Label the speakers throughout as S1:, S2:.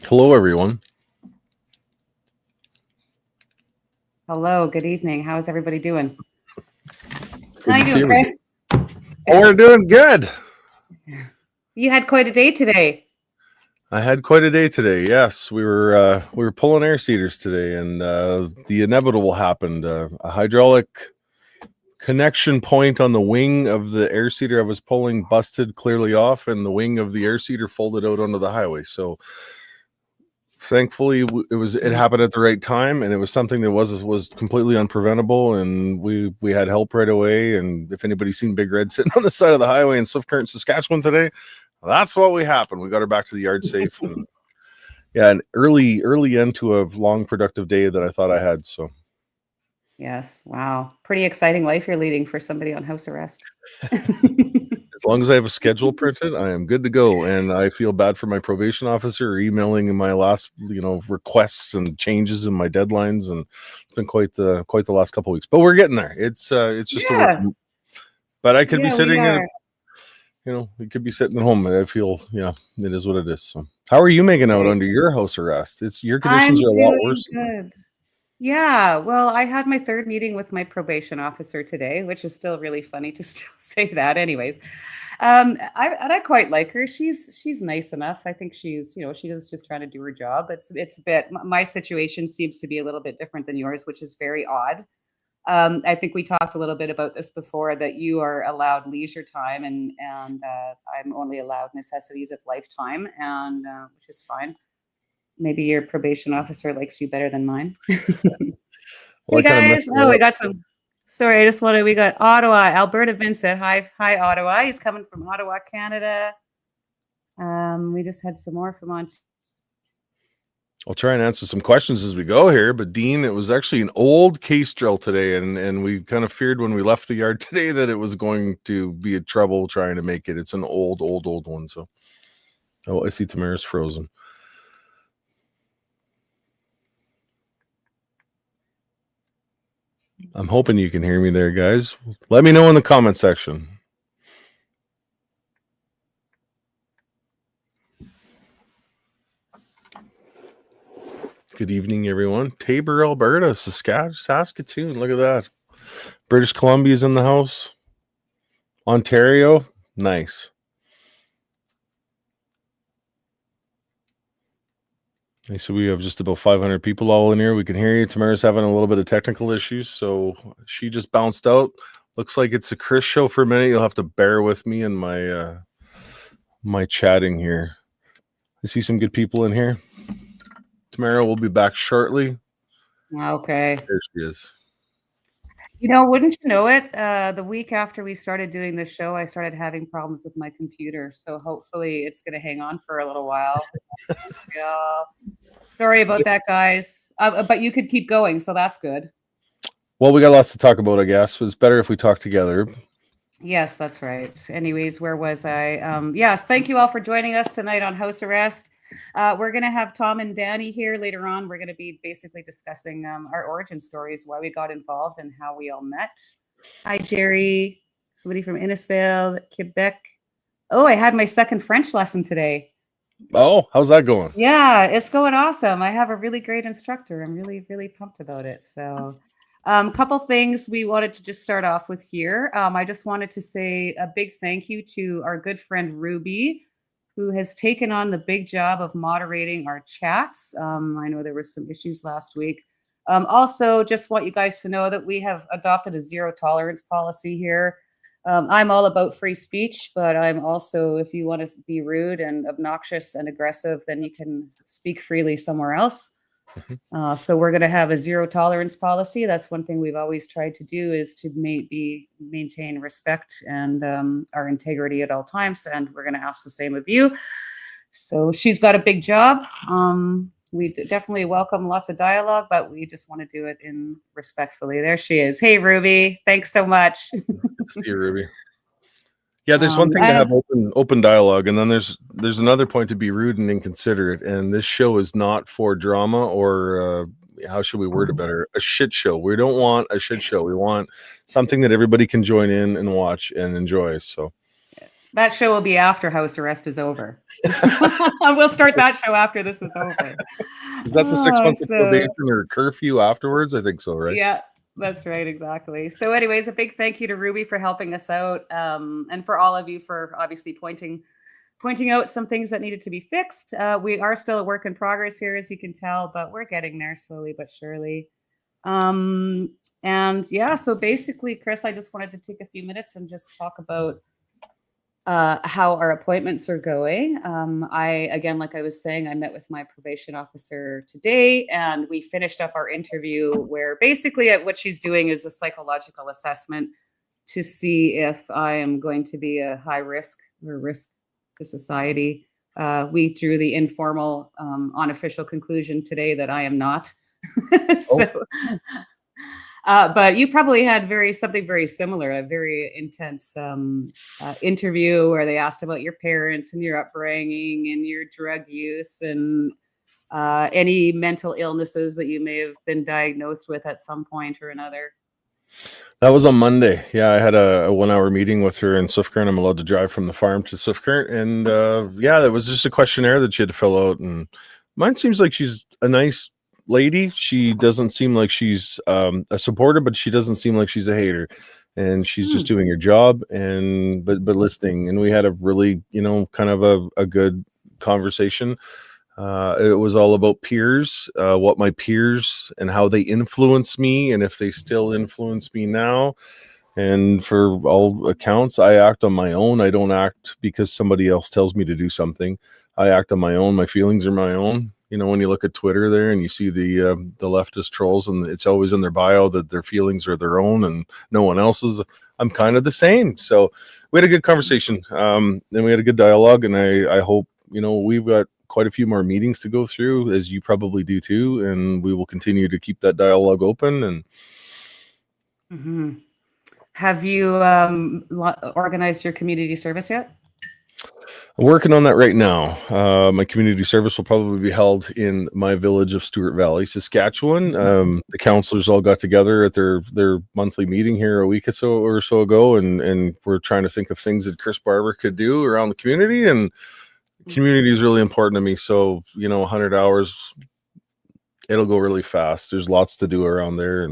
S1: Hello, everyone.
S2: Hello, good evening. How is everybody doing?
S1: Good
S2: How
S1: to
S2: you
S1: see
S2: doing,
S1: everybody.
S2: Chris?
S1: Oh, we're doing good.
S2: You had quite a day today.
S1: I had quite a day today. Yes, we were pulling air seeders today, and the inevitable happened. A hydraulic connection point on the wing of the air seeder I was pulling busted clearly off, and the wing of the air seeder folded out onto the highway. So thankfully, it happened at the right time, and it was something that was completely unpreventable, and we had help right away. And if anybody's seen Big Red sitting on the side of the highway in Swift Current, Saskatchewan today, that's what we happened. We got her back to the yard safe, and yeah, an early end to a long productive day that I thought I had. So
S2: Yes, wow. Pretty exciting life you're leading for somebody on house arrest.
S1: as long as I have a schedule printed, I am good to go. And I feel bad for my probation officer emailing in my last, requests and changes in my deadlines, and it's been quite the last couple of weeks. But we're getting there. It's just a work.
S2: Yeah,
S1: But I could be
S2: yeah, we
S1: sitting
S2: are.
S1: we could be sitting at home. I feel, it is what it is. So how are you making out
S2: Right.
S1: under your house arrest? Your conditions
S2: I'm
S1: are a lot
S2: doing
S1: worse.
S2: good. Yeah, well, I had my third meeting with my probation officer today, which is still really funny to still say that. Anyways, I quite like her. She's nice enough. I think she's just trying to do her job. It's a bit. My situation seems to be a little bit different than yours, which is very odd. I think we talked a little bit about this before, that you are allowed leisure time, and I'm only allowed necessities of lifetime, and which is fine. Maybe your probation officer likes you better than mine.
S1: Well,
S2: Hey
S1: I kind of
S2: guys.
S1: messed
S2: Oh,
S1: her
S2: we
S1: up.
S2: got some. Sorry, we got Ottawa. Alberta Vincent. Hi, Ottawa. He's coming from Ottawa, Canada. We just had some more from Ontario.
S1: I'll try and answer some questions as we go here. But Dean, it was actually an old case drill today, and we kind of feared when we left the yard today that it was going to be a trouble trying to make it. It's an old one. So, I see Tamara's frozen. I'm hoping you can hear me there, guys. Let me know in the comment section. Good evening, everyone. Tabor, Alberta, Saskatoon. Look at that. British Columbia's in the house. Ontario, nice. So we have just about 500 people all in here. We can hear you. Tamara's having a little bit of technical issues, so she just bounced out. Looks like it's a Chris show for a minute. You'll have to bear with me and my chatting here. I see some good people in here. Tamara will be back shortly.
S2: Okay.
S1: There she is.
S2: Wouldn't you know it? The week after we started doing this show, I started having problems with my computer. So hopefully it's going to hang on for a little while. Yeah. Sorry about that, guys. But you could keep going, so that's good.
S1: Well, we got lots to talk about, I guess. It's better if we talk together.
S2: Yes, that's right. Anyways, where was I? Yes, thank you all for joining us tonight on House Arrest. We're going to have Tom and Danny here later on. We're going to be basically discussing our origin stories, why we got involved, and how we all met. Hi, Jerry. Somebody from Innisfail, Quebec. Oh, I had my second French lesson today.
S1: Oh, how's that going?
S2: Yeah, it's going awesome. I have a really great instructor. I'm really, really pumped about it. So, couple things we wanted to just start off with here. I just wanted to say a big thank you to our good friend Ruby, who has taken on the big job of moderating our chats. I know there were some issues last week. Also, just want you guys to know that we have adopted a zero tolerance policy here. I'm all about free speech, but I'm also, if you want to be rude and obnoxious and aggressive, then you can speak freely somewhere else. So we're going to have a zero tolerance policy. That's one thing we've always tried to do, is to maintain respect and our integrity at all times. And we're going to ask the same of you. So she's got a big job. We definitely welcome lots of dialogue, but we just want to do it in respectfully. There she is. Hey, Ruby. Thanks so much.
S1: Good to see you, Ruby. Yeah, there's one thing to have open dialogue, and then there's another point to be rude and inconsiderate. And this show is not for drama or how should we word it better? A shit show. We don't want a shit show. We want something that everybody can join in and watch and enjoy. So
S2: That show will be after house arrest is over. We'll start that show after this is over.
S1: Is that the 6 months of
S2: So
S1: probation or curfew afterwards? I think so, right?
S2: yeah, that's right, exactly. So, anyways, a big thank you to Ruby for helping us out, and for all of you for obviously pointing out some things that needed to be fixed. We are still a work in progress here, as you can tell, but we're getting there slowly but surely. And yeah, so basically, Chris, I just wanted to take a few minutes and just talk about how our appointments are going. Again, like I was saying, I met with my probation officer today, and we finished up our interview where basically what she's doing is a psychological assessment to see if I am going to be a high risk or risk to society. We drew the informal, unofficial conclusion today that I am not. So, but you probably had something very similar, a very intense interview where they asked about your parents and your upbringing and your drug use and any mental illnesses that you may have been diagnosed with at some point or another.
S1: That was on Monday. Yeah, I had a 1-hour meeting with her in Swift Current. I'm allowed to drive from the farm to Swift Current. And yeah, that was just a questionnaire that she had to fill out. And mine seems like she's a nice lady. She doesn't seem like she's a supporter, but she doesn't seem like she's a hater. And she's just doing her job and but listening. And we had a really, kind of a good conversation. It was all about peers, what my peers and how they influence me, and if they still influence me now. And for all accounts, I act on my own. I don't act because somebody else tells me to do something. I act on my own. My feelings are my own. When you look at Twitter there and you see the leftist trolls, and it's always in their bio that their feelings are their own and no one else's. I'm kind of the same. So we had a good conversation, and we had a good dialogue. And I hope, we've got quite a few more meetings to go through, as you probably do too, and we will continue to keep that dialogue open. And
S2: Have you organized your community service yet?
S1: I'm working on that right now. My community service will probably be held in my village of Stewart Valley, Saskatchewan. The councillors all got together at their monthly meeting here a week or so ago, and we're trying to think of things that Chris Barber could do around the community. And community is really important to me. So 100 hours, it'll go really fast. There's lots to do around there,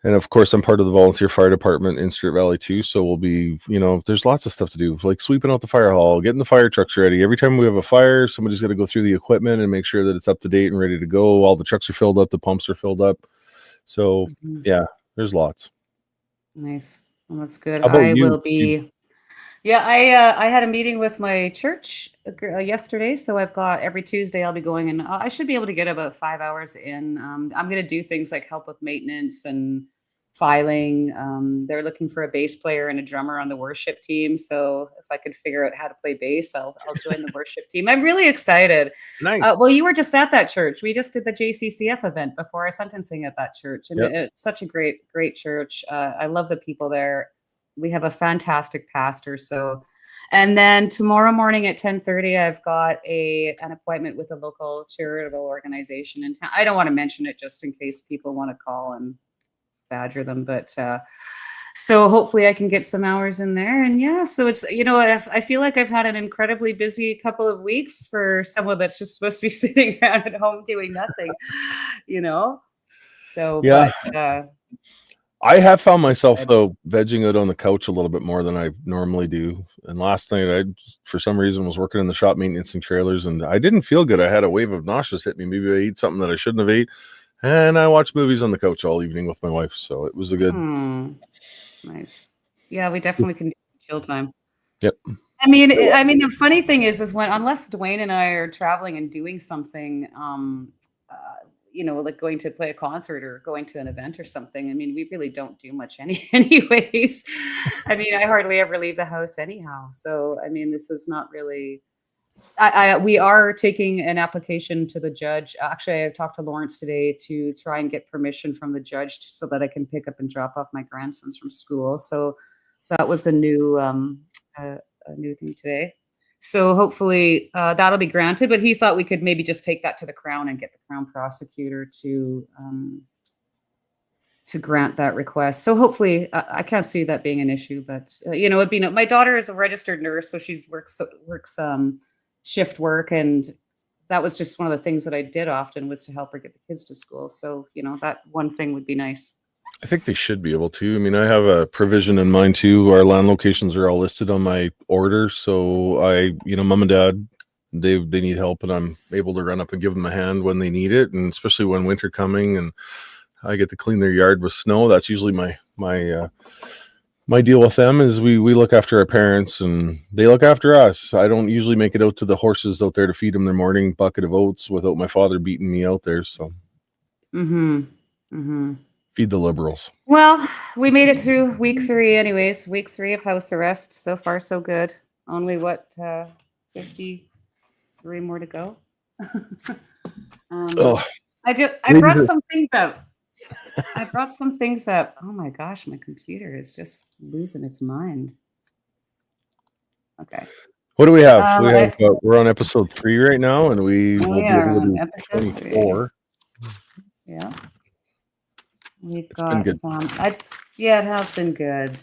S1: and of course, I'm part of the volunteer fire department in Stewart Valley too. So we'll be, there's lots of stuff to do, like sweeping out the fire hall, getting the fire trucks ready. Every time we have a fire, somebody's got to go through the equipment and make sure that it's up to date and ready to go. All the trucks are filled up, the pumps are filled up. So yeah, there's lots.
S2: Nice. Well, that's good.
S1: How about
S2: I
S1: you?
S2: will be. Yeah, I had a meeting with my church yesterday, so I've got every Tuesday I'll be going, and I should be able to get about 5 hours in. I'm going to do things like help with maintenance and filing. They're looking for a bass player and a drummer on the worship team, so if I could figure out how to play bass, I'll join the worship team. I'm really excited.
S1: Nice.
S2: Well, you were just at that church. We just did the JCCF event before our sentencing at that church, and it's such a great church. I love the people there. We have a fantastic pastor. So, and then tomorrow morning at 10:30, I've got an appointment with a local charitable organization in town. I don't want to mention it just in case people want to call and badger them, but so hopefully I can get some hours in there. And yeah, so it's, I feel like I've had an incredibly busy couple of weeks for someone that's just supposed to be sitting around at home doing nothing, So,
S1: yeah.
S2: But,
S1: I have found myself, though, vegging out on the couch a little bit more than I normally do. And last night, I just, for some reason, was working in the shop maintenance and trailers, and I didn't feel good. I had a wave of nausea hit me. Maybe I ate something that I shouldn't have ate. And I watched movies on the couch all evening with my wife. So it was a good.
S2: Nice. Yeah, we definitely can do chill time.
S1: Yep.
S2: I mean, the funny thing is when, unless Dwayne and I are traveling and doing something, like going to play a concert or going to an event or something. I mean, we really don't do much anyways. I mean, I hardly ever leave the house anyhow. So, I mean, this is not really, we are taking an application to the judge. Actually, I talked to Lawrence today to try and get permission from the judge so that I can pick up and drop off my grandsons from school. So that was a new thing today. So hopefully that'll be granted, but he thought we could maybe just take that to the Crown and get the Crown prosecutor to grant that request. So hopefully, I can't see that being an issue, but it'd be my daughter is a registered nurse, so she works shift work, and that was just one of the things that I did often was to help her get the kids to school. So that one thing would be nice.
S1: I think they should be able to. I mean, I have a provision in mind too. Our land locations are all listed on my order, so mom and dad, they need help, and I'm able to run up and give them a hand when they need it, and especially when winter coming and I get to clean their yard with snow. That's usually my deal with them is we look after our parents and they look after us. I don't usually make it out to the horses out there to feed them their morning bucket of oats without my father beating me out there. So feed the liberals.
S2: Well, we made it through week 3 anyways. Week 3 of house arrest. So far, so good. Only 53 more to go. I brought some things up. Oh my gosh, my computer is just losing its mind. Okay.
S1: What do we have? We're on episode 3 right now, and we will be able to do episode 24.
S2: 3. Yeah. We've got some. Yeah, it has been good.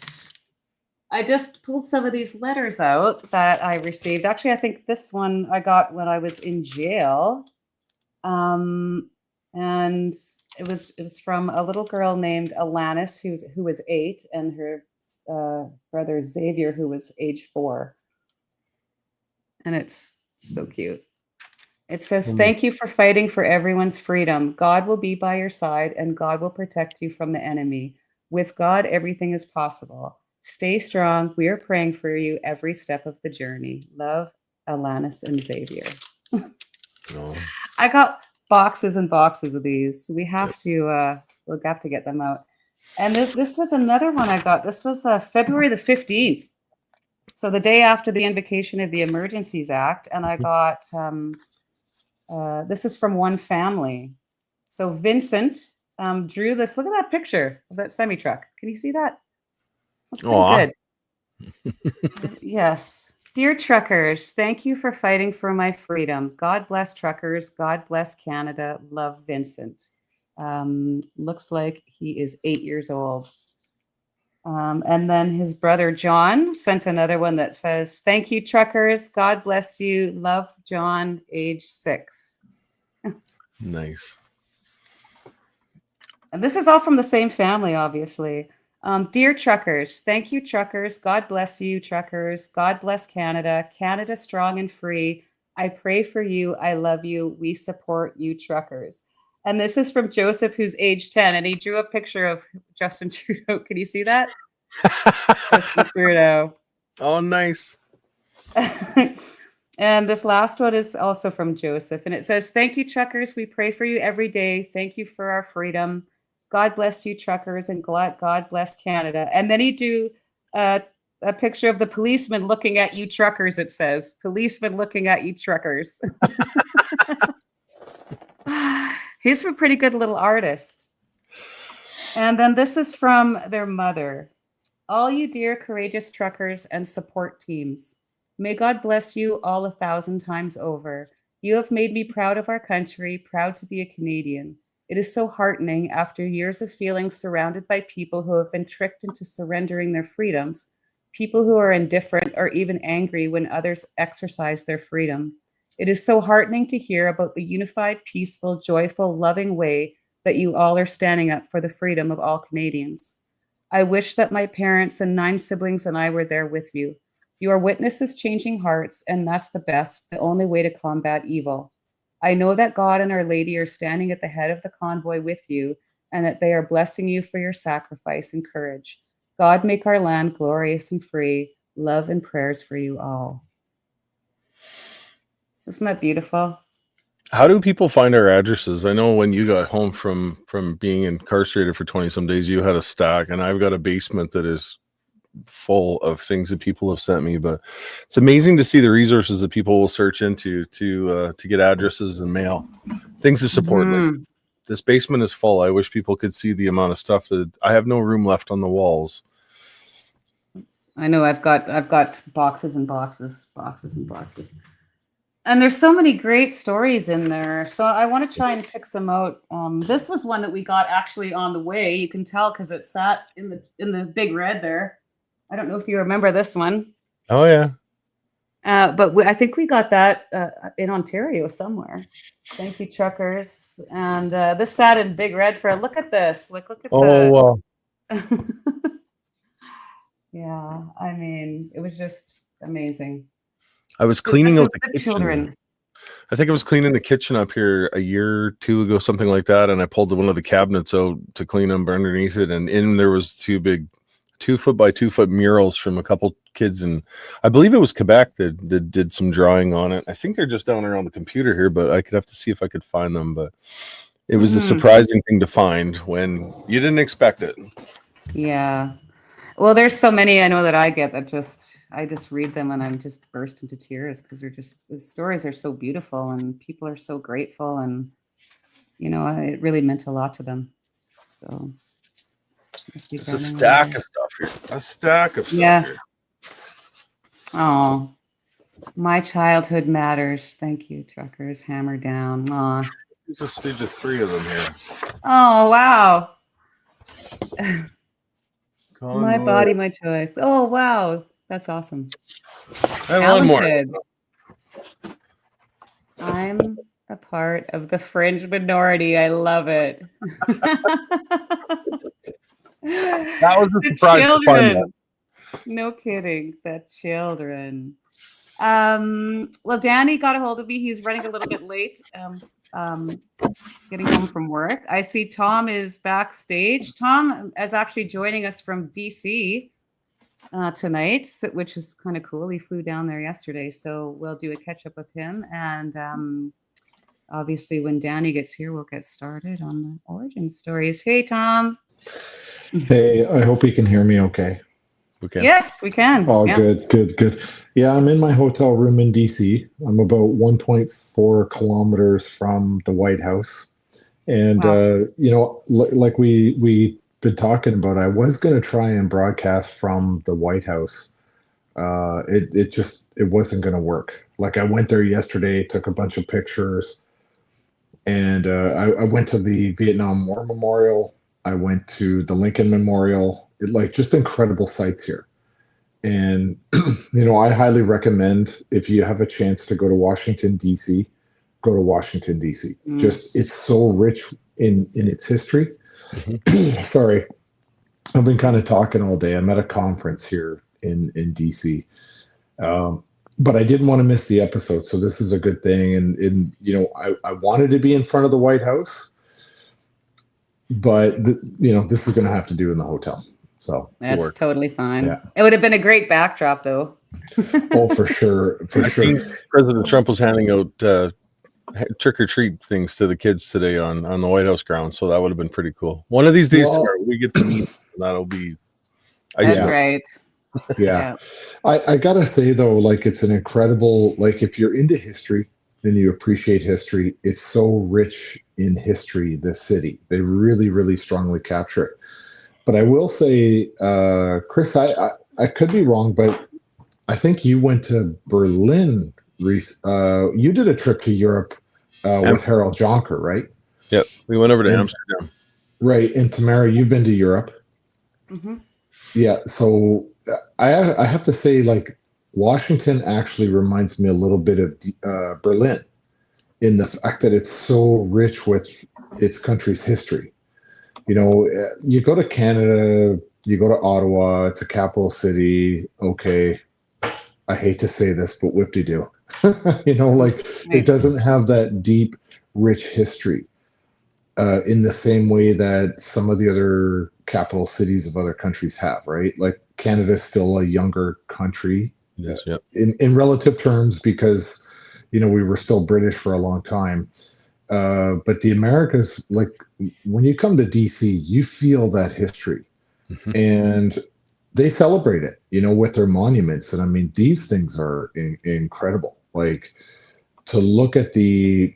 S2: I just pulled some of these letters out that I received. Actually, I think this one I got when I was in jail. And it was from a little girl named Alanis, who was 8, and her brother Xavier, who was age 4. And it's so cute. It says, "Thank you for fighting for everyone's freedom. God will be by your side, and God will protect you from the enemy. With God, everything is possible. Stay strong. We are praying for you every step of the journey. Love, Alanis and Xavier." I got boxes and boxes of these. We have to we'll have to get them out. And this was another one I got. This was February the 15th. So the day after the invocation of the Emergencies Act. And I got this is from one family. So Vincent drew this. Look at that picture of that semi-truck. Can you see that? That's pretty good. Yes. Dear truckers, thank you for fighting for my freedom. God bless truckers. God bless Canada. Love, Vincent. Looks like he is 8 years old. And then his brother John sent another one that says, "Thank you, truckers. God bless you. Love, John, age 6."
S1: Nice.
S2: And this is all from the same family, obviously. Dear truckers, thank you, truckers. God bless you, truckers. God bless Canada. Canada strong and free. I pray for you. I love you. We support you, truckers. And this is from Joseph, who's age 10, and he drew a picture of Justin Trudeau. Can you see that? Justin Trudeau.
S1: Oh, nice.
S2: And this last one is also from Joseph, and it says, "Thank you, truckers. We pray for you every day. Thank you for our freedom. God bless you, truckers, and God bless Canada." And then he do a picture of the policeman looking at you, truckers. It says, "Policeman looking at you, truckers." He's a pretty good little artist. And then this is from their mother. "All you dear courageous truckers and support teams, may God bless you all 1,000 times over. You have made me proud of our country, proud to be a Canadian. It is so heartening after years of feeling surrounded by people who have been tricked into surrendering their freedoms, people who are indifferent or even angry when others exercise their freedom. It is so heartening to hear about the unified, peaceful, joyful, loving way that you all are standing up for the freedom of all Canadians. I wish that my parents and 9 siblings and I were there with you. Your witness is changing hearts, and that's the best, the only way to combat evil. I know that God and Our Lady are standing at the head of the convoy with you, and that they are blessing you for your sacrifice and courage. God make our land glorious and free. Love and prayers for you all." Isn't that beautiful?
S1: How do people find our addresses? I know when you got home from being incarcerated for 20 some days, you had a stack, and I've got a basement that is full of things that people have sent me. But it's amazing to see the resources that people will search into to get addresses and mail, things to support. Like, this basement is full. I wish people could see the amount of stuff that I have no room left on the walls.
S2: I know I've got boxes and boxes and boxes. And there's so many great stories in there. So I want to try and pick some out. This was one that we got actually on the way. You can tell because it sat in the big red there. I don't know if you remember this one,
S1: Oh yeah.
S2: but I think we got that in Ontario somewhere. Thank you, truckers. And this sat in big red for look at this. Look at
S1: Oh,
S2: the. Yeah, I mean, it was just amazing.
S1: I was
S2: So
S1: cleaning
S2: that's
S1: out
S2: the
S1: the kitchen.
S2: children.
S1: I think I was cleaning the kitchen up here a year or two ago, something like that, and I pulled one of the cabinets out to clean them underneath it, and in there was two big 2 foot by 2 foot murals from a couple kids, and I believe it was Quebec that did some drawing on it. I think they're just down there on the computer here, but I could have to see if I could find them. But it was a surprising thing to find when you didn't expect it.
S2: Yeah. Well, there's so many I know that I get that I just read them and I'm just burst into tears because the stories are so beautiful and people are so grateful and it really meant a lot to them. So
S1: it's a stack of stuff here. A stack of stuff here.
S2: Oh, my childhood matters. Thank you, truckers. Hammer down. Aw.
S1: There's a stage of 3 of them here.
S2: Oh, wow.
S1: Convoy.
S2: My body, my choice. Oh, wow. That's awesome.
S1: And one more.
S2: I'm a part of the fringe minority. I love it.
S1: That was a surprise to find that.
S2: No kidding. The children. Well, Danny got a hold of me. He's running a little bit late. Getting home from work. I see Tom is backstage. Tom is actually joining us from DC tonight, which is kind of cool. He flew down there yesterday, so we'll do a catch up with him. And obviously, when Danny gets here, we'll get started on the origin stories. Hey, Tom.
S3: Hey, I hope you can hear me okay.
S1: We can.
S2: Yes, we can.
S3: Oh, yeah. Good. Yeah, I'm in my hotel room in DC. I'm about 1.4 kilometers from the White House. And, wow. Like we've been talking about, I was going to try and broadcast from the White House. It wasn't going to work. Like I went there yesterday, took a bunch of pictures, and I went to the Vietnam War Memorial. I went to the Lincoln Memorial, just incredible sites here. And, I highly recommend if you have a chance to go to Washington, D.C., go to Washington, D.C. It's so rich in its history. Mm-hmm. Sorry, I've been kind of talking all day. I'm at a conference here in D.C., but I didn't want to miss the episode. So this is a good thing. And I wanted to be in front of the White House, but this is going to have to do in the hotel. So
S2: that's totally fine. Yeah. It would have been a great backdrop, though.
S3: Oh, for sure.
S1: President Trump was handing out trick or treat things to the kids today on the White House grounds, so that would have been pretty cool. One of these days, we get to meet. That'll be.
S2: That's right.
S3: Yeah. I gotta say though, it's an incredible. If you're into history, then you appreciate history. It's so rich in history. The city, they really, really strongly capture it. But I will say, Chris, I could be wrong, but I think you went to Berlin. You did a trip to Europe with Harold Jonker, right?
S1: Yep, we went over to Amsterdam.
S3: Right, and Tamara, you've been to Europe.
S2: Mm-hmm.
S3: Yeah, so I have to say, Washington actually reminds me a little bit of Berlin in the fact that it's so rich with its country's history. You go to Canada, you go to Ottawa, it's a capital city. Okay, I hate to say this, but whoop-de-doo. It doesn't have that deep, rich history in the same way that some of the other capital cities of other countries have, right? Canada's still a younger country in relative terms because, we were still British for a long time. But the Americas, when you come to DC, you feel that history. Mm-hmm. And they celebrate it, with their monuments. And I mean, these things are incredible. To look at the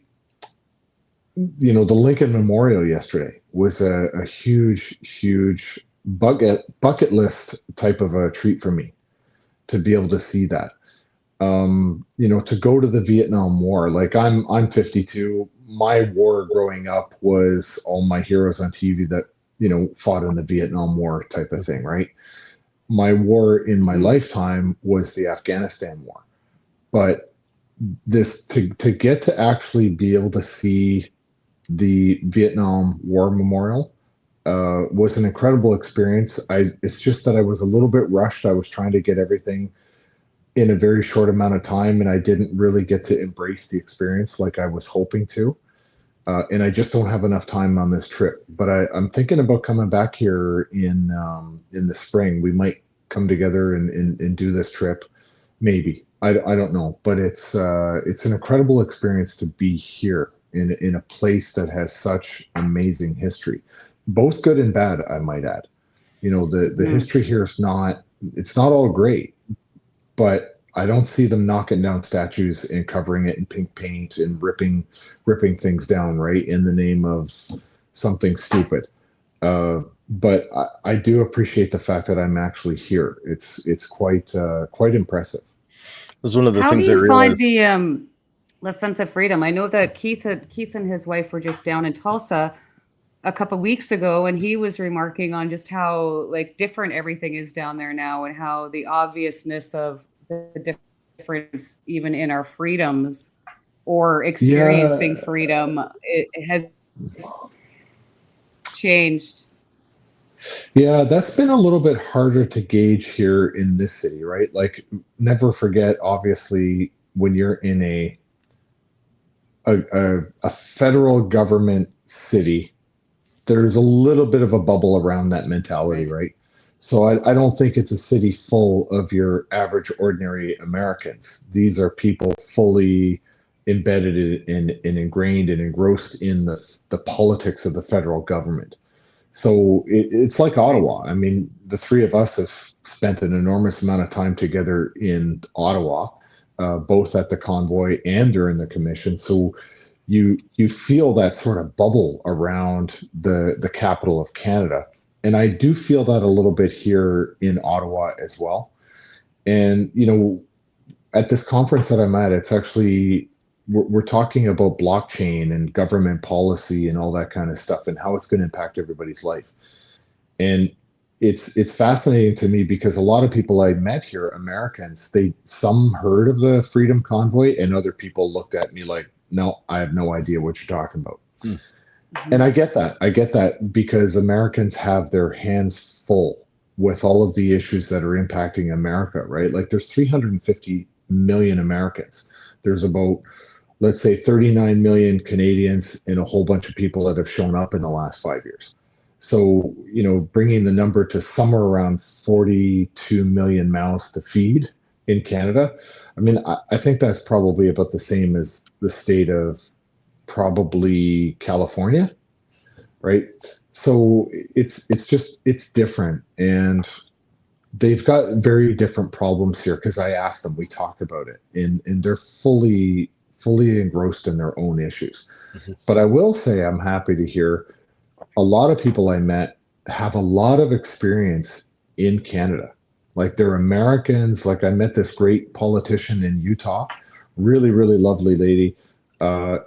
S3: Lincoln Memorial yesterday was a huge bucket list type of a treat for me to be able to see that. To go to the Vietnam War. Like I'm 52. My war growing up was all my heroes on TV that, fought in the Vietnam War type of thing, right? My war in my
S2: Mhm.
S3: lifetime was the Afghanistan War. But this to get to actually be able to see the Vietnam War Memorial was an incredible experience. It's just that I was a little bit rushed. I was trying to get everything in a very short amount of time, and I didn't really get to embrace the experience like I was hoping to. And I just don't have enough time on this trip. But I'm thinking about coming back here in the spring. We might come together and do this trip. Maybe I don't know, but it's an incredible experience to be here in a place that has such amazing history, both good and bad. I might add. The
S2: Mhm.
S3: history here is not it's not all great, but I don't see them knocking down statues and covering it in pink paint and ripping things down, right, in the name of something stupid. But I do appreciate the fact that I'm actually here. It's quite impressive.
S1: was one of the
S2: How do
S1: things I
S2: you find
S1: realized.
S2: the sense of freedom? I know that Keith and his wife were just down in Tulsa a couple weeks ago, and he was remarking on just how like different everything is down there now, and how the obviousness of the difference even in our freedoms or experiencing
S3: Yeah,
S2: freedom it has changed.
S3: yeah, that's been a little bit harder to gauge here in this city, right? Like, never forget, obviously, when you're in a federal government city, there's a little bit of a bubble around that mentality,
S2: Right.
S3: right? So I don't think it's a city full of your average ordinary Americans. These are people fully embedded and ingrained and engrossed in the politics of the federal government. So it's like
S2: Right.
S3: Ottawa. I mean, the three of us have spent an enormous amount of time together in Ottawa, both at the convoy and during the commission. So you feel that sort of bubble around the capital of Canada, and I do feel that a little bit here in Ottawa as well. And at this conference that I'm at, it's actually we're talking about blockchain and government policy and all that kind of stuff and how it's going to impact everybody's life. And it's fascinating to me because a lot of people I met here, Americans, some heard of the Freedom Convoy, and other people looked at me like, no, I have no idea what you're talking about.
S1: Hmm.
S3: And
S2: Mhm.
S3: I get that. I get that because Americans have their hands full with all of the issues that are impacting America, right? Like there's 350 million Americans. There's about, let's say, 39 million Canadians and a whole bunch of people that have shown up in the last 5 years. So, bringing the number to somewhere around 42 million mouths to feed in Canada, I mean, I think that's probably about the same as the state of probably California, right? So it's different, and they've got very different problems here because I asked them, we talk about it, and they're fully engrossed in their own issues.
S1: Mhm.
S3: But I will say I'm happy to hear a lot of people I met have a lot of experience in Canada. Like they're Americans. Like I met this great politician in Utah, really, really lovely lady.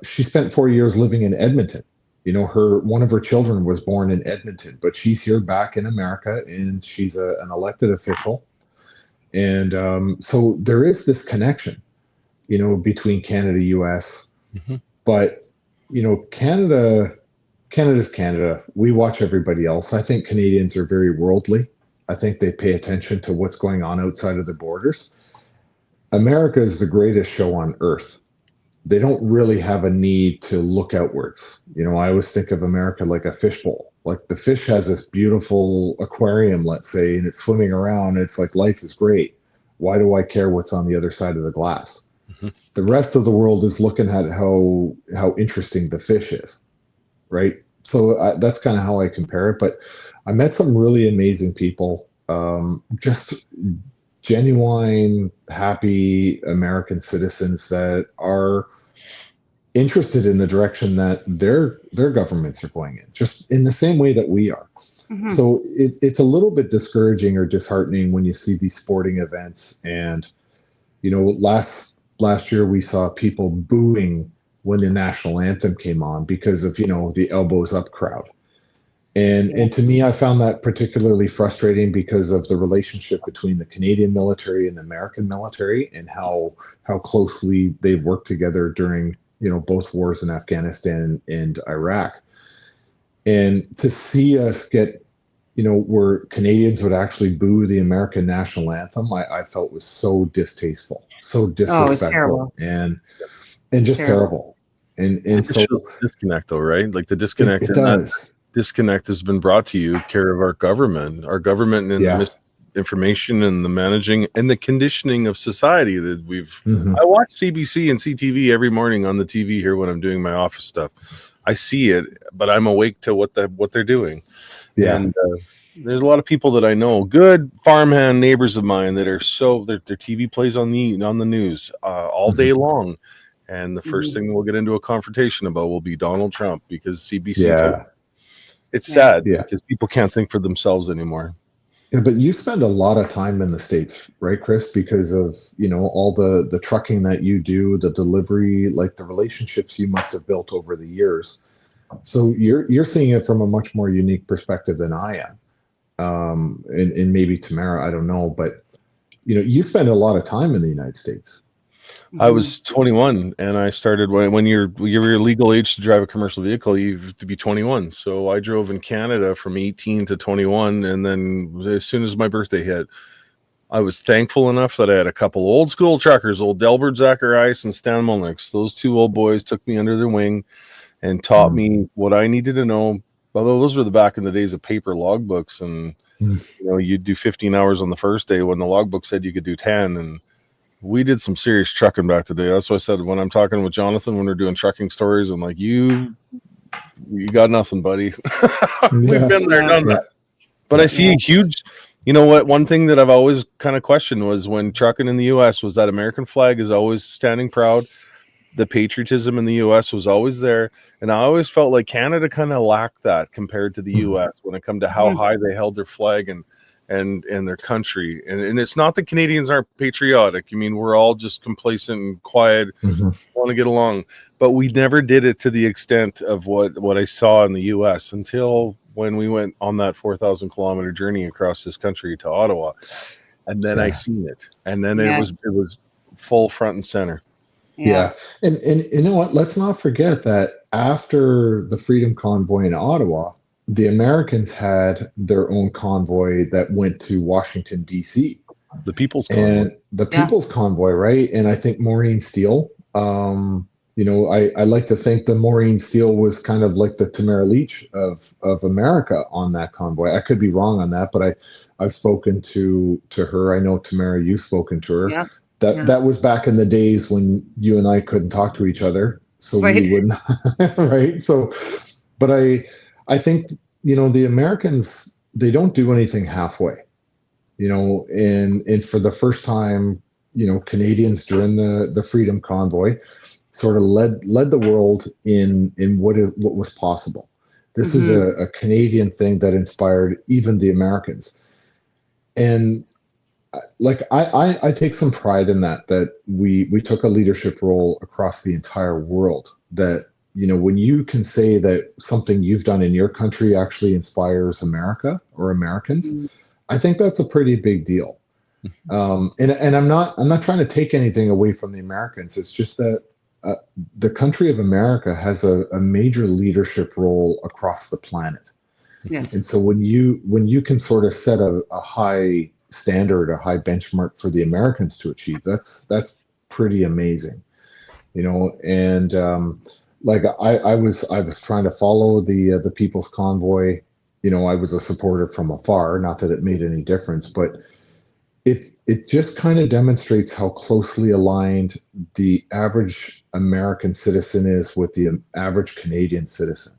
S3: She spent 4 years living in Edmonton. One of her children was born in Edmonton, but she's here back in America, and she's an elected official. And so there is this connection, between Canada, U.S.
S1: Mhm.
S3: But Canada's Canada. We watch everybody else. I think Canadians are very worldly. I think they pay attention to what's going on outside of the borders. America is the greatest show on earth. They don't really have a need to look outwards. I always think of America like a fishbowl. Like the fish has this beautiful aquarium, let's say, and it's swimming around. It's like life is great. Why do I care what's on the other side of the glass?
S1: Mhm.
S3: The rest of the world is looking at how interesting the fish is, right? So that's kind of how I compare it. But I met some really amazing people, just genuine, happy American citizens that are interested in the direction that their governments are going in, just in the same way that we are.
S2: Mhm.
S3: So it's a little bit discouraging or disheartening when you see these sporting events and last year we saw people booing when the national anthem came on because of the elbows up crowd. And to me, I found that particularly frustrating because of the relationship between the Canadian military and the American military, and how closely they've worked together during both wars in Afghanistan and Iraq. And to see us get where Canadians would actually boo the American national anthem, I felt was so distasteful, so
S2: Oh, it's
S3: disrespectful,
S2: terrible.
S3: and just
S2: Terrible.
S3: terrible. And
S1: It
S3: and
S1: just
S3: so
S1: shows the disconnect, though, right? Like the disconnect,
S3: it
S1: and that
S3: does.
S1: disconnect has been brought to you care of our government, and
S3: Yeah.
S1: the misinformation and the managing and the conditioning of society that we've.
S3: Mhm.
S1: I watch CBC and CTV every morning on the TV here when I'm doing my office stuff. I see it, but I'm awake to what they're doing.
S3: Yeah.
S1: And there's a lot of people that I know, good farmhand neighbors of mine, that are their TV plays on the news all day long. And the first thing we'll get into a confrontation about will be Donald Trump, because CBC told.
S3: Yeah.
S1: It's
S2: Yeah.
S1: sad
S3: Yeah.
S1: because people can't think for themselves anymore.
S3: Yeah, but you spend a lot of time in the States, right, Chris? Because of, all the trucking that you do, the delivery, like the relationships you must have built over the years. So you're seeing it from a much more unique perspective than I am. And maybe Tamara, I don't know, but you spend a lot of time in the United States.
S1: I was 21, and I started when you're legal age to drive a commercial vehicle, you have to be 21. So I drove in Canada from 18 to 21, and then as soon as my birthday hit, I was thankful enough that I had a couple old school truckers, old Delbert Zacharias and Stan Mulnix. Those two old boys took me under their wing and taught me what I needed to know. Although those were the back in the days of paper logbooks, and you'd do 15 hours on the first day when the logbook said you could do 10. And we did some serious trucking back today. That's what I said when I'm talking with Jonathan when we're doing trucking stories. I'm like, you got nothing, buddy. We've been there, done that. But I see a huge. You know what? One thing that I've always kind of questioned was when trucking in the U.S. was that American flag is always standing proud. The patriotism in the U.S. was always there, and I always felt like Canada kind of lacked that compared to the U.S. when it come to how high they held their flag and their country. And it's not that Canadians aren't patriotic. I mean, we're all just complacent and quiet, want to get along, but we never did it to the extent of what I saw in the U.S. until when we went on that 4,000 kilometer journey across this country to Ottawa, and then I seen it, and then it was full front and center.
S3: Yeah. And you know what? Let's not forget that after the Freedom Convoy in Ottawa, the Americans had their own convoy that went to Washington, D.C.
S1: The People's Convoy.
S3: And the People's Convoy, right? And I think Maureen Steele, I like to think that Maureen Steele was kind of like the Tamara Leach of America on that convoy. I could be wrong on that, but I've spoken to her. I know, Tamara, you've spoken to her.
S2: Yeah.
S3: That was back in the days when you and I couldn't talk to each other, so we wouldn't, right? So, but I think the Americans, they don't do anything halfway, and for the first time, Canadians during the Freedom Convoy sort of led the world in what was possible. This is a Canadian thing that inspired even the Americans, and like I take some pride in that we took a leadership role across the entire world. That when you can say that something you've done in your country actually inspires America or Americans, I think that's a pretty big deal. And I'm not trying to take anything away from the Americans. It's just that the country of America has a major leadership role across the planet.
S2: Yes.
S3: And so when you can sort of set a high standard, a high benchmark for the Americans to achieve, that's pretty amazing, and like I was trying to follow the People's Convoy. I was a supporter from afar, not that it made any difference, but it just kind of demonstrates how closely aligned the average American citizen is with the average Canadian citizen.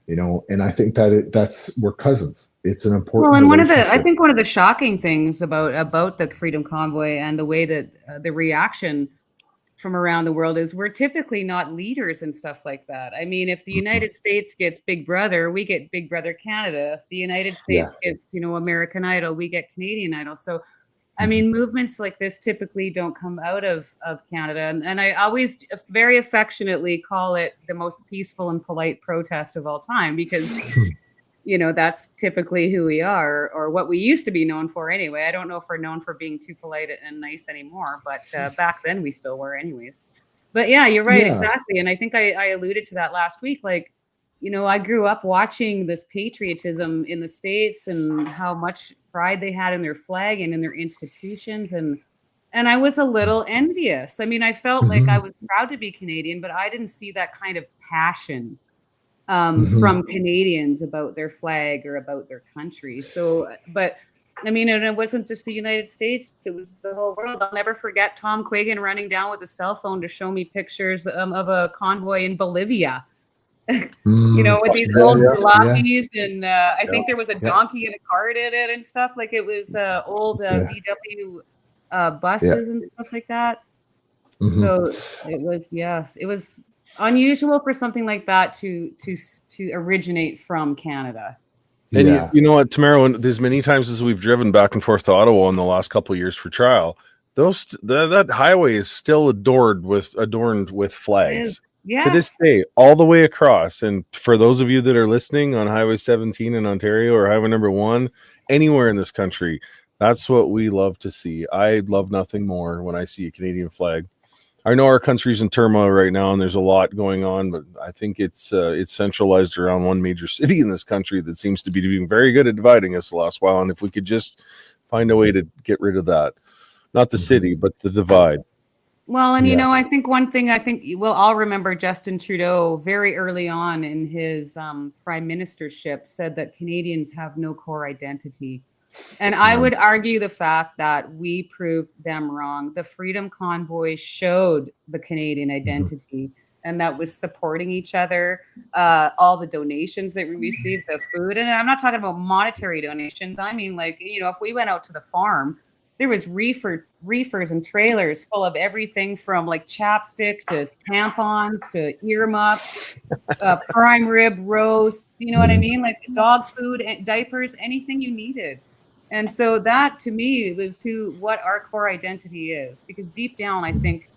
S3: And I think that we're cousins. It's an important.
S2: Well, and I think one of the shocking things about the Freedom Convoy and the way that the reaction from around the world is we're typically not leaders and stuff like that. I mean, if the United States gets Big Brother, we get Big Brother Canada. If the United States gets, American Idol, we get Canadian Idol. So I mean, movements like this typically don't come out of Canada. And I always very affectionately call it the most peaceful and polite protest of all time, because, that's typically who we are, or what we used to be known for anyway. I don't know if we're known for being too polite and nice anymore, but back then we still were anyways. But yeah, you're right, exactly. And I think I alluded to that last week. Like, I grew up watching this patriotism in the States and how much pride they had in their flag and in their institutions. And I was a little envious. I mean, I felt like I was proud to be Canadian, but I didn't see that kind of passion from Canadians about their flag or about their country. So, but I mean, and it wasn't just the United States, it was the whole world. I'll never forget Tom Quiggin running down with a cell phone to show me pictures of a convoy in Bolivia. With these old jalopies, and I think there was a donkey and a cart in it and stuff. Like, it was old VW buses and stuff like that. So it was unusual for something like that to originate from Canada.
S1: And you know what, Tamara, there's many times as we've driven back and forth to Ottawa in the last couple of years for trial, that highway is still adorned with flags.
S2: Yes.
S1: To this day, all the way across. And for those of you that are listening on Highway 17 in Ontario or Highway number 1, anywhere in this country, that's what we love to see. I love nothing more when I see a Canadian flag. I know our country's in turmoil right now and there's a lot going on, but I think it's centralized around one major city in this country that seems to be doing very good at dividing us the last while. And if we could just find a way to get rid of that, not the city, but the divide.
S2: Well, and I think one thing we'll all remember, Justin Trudeau very early on in his prime ministership said that Canadians have no core identity. And I would argue the fact that we proved them wrong. The Freedom Convoy showed the Canadian identity, and that was supporting each other. All the donations that we received, the food, and I'm not talking about monetary donations. I mean, like, if we went out to the farm, there was reefers and trailers full of everything from like chapstick to tampons to earmuffs, prime rib roasts, you know what I mean? Like dog food and diapers, anything you needed. And so that to me was what our core identity is, because deep down, I think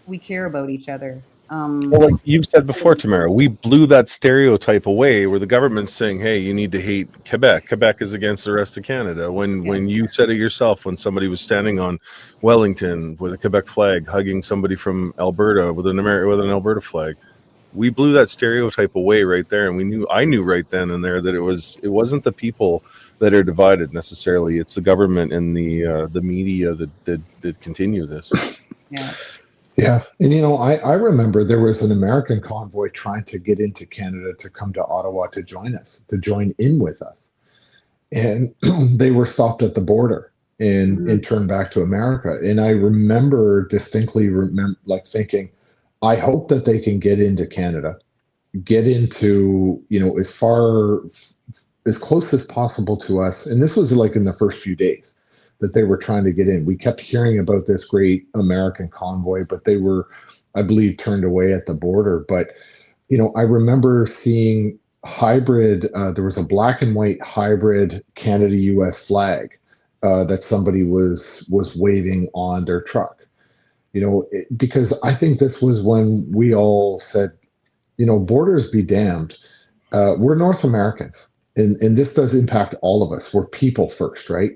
S2: we care about each other.
S1: Well, like you've said before, Tamara, we blew that stereotype away where the government's saying, hey, you need to hate Quebec. Quebec is against the rest of Canada. When you said it yourself, when somebody was standing on Wellington with a Quebec flag, hugging somebody from Alberta with an Alberta flag, we blew that stereotype away right there. And I knew right then and there that it wasn't the people that are divided necessarily. It's the government and the media that continue this.
S2: Yeah.
S3: Yeah. And, I remember there was an American convoy trying to get into Canada to come to Ottawa to join in with us. And they were stopped at the border and turned back to America. And I remember distinctly thinking, I hope that they can get into Canada, get into, as close as possible to us. And this was like in the first few days that they were trying to get in. We kept hearing about this great American convoy, but they were, I believe, turned away at the border. But, I remember seeing hybrid, there was a black and white hybrid Canada-US flag that somebody was waving on their truck, because I think this was when we all said, borders be damned. We're North Americans, and this does impact all of us. We're people first, right?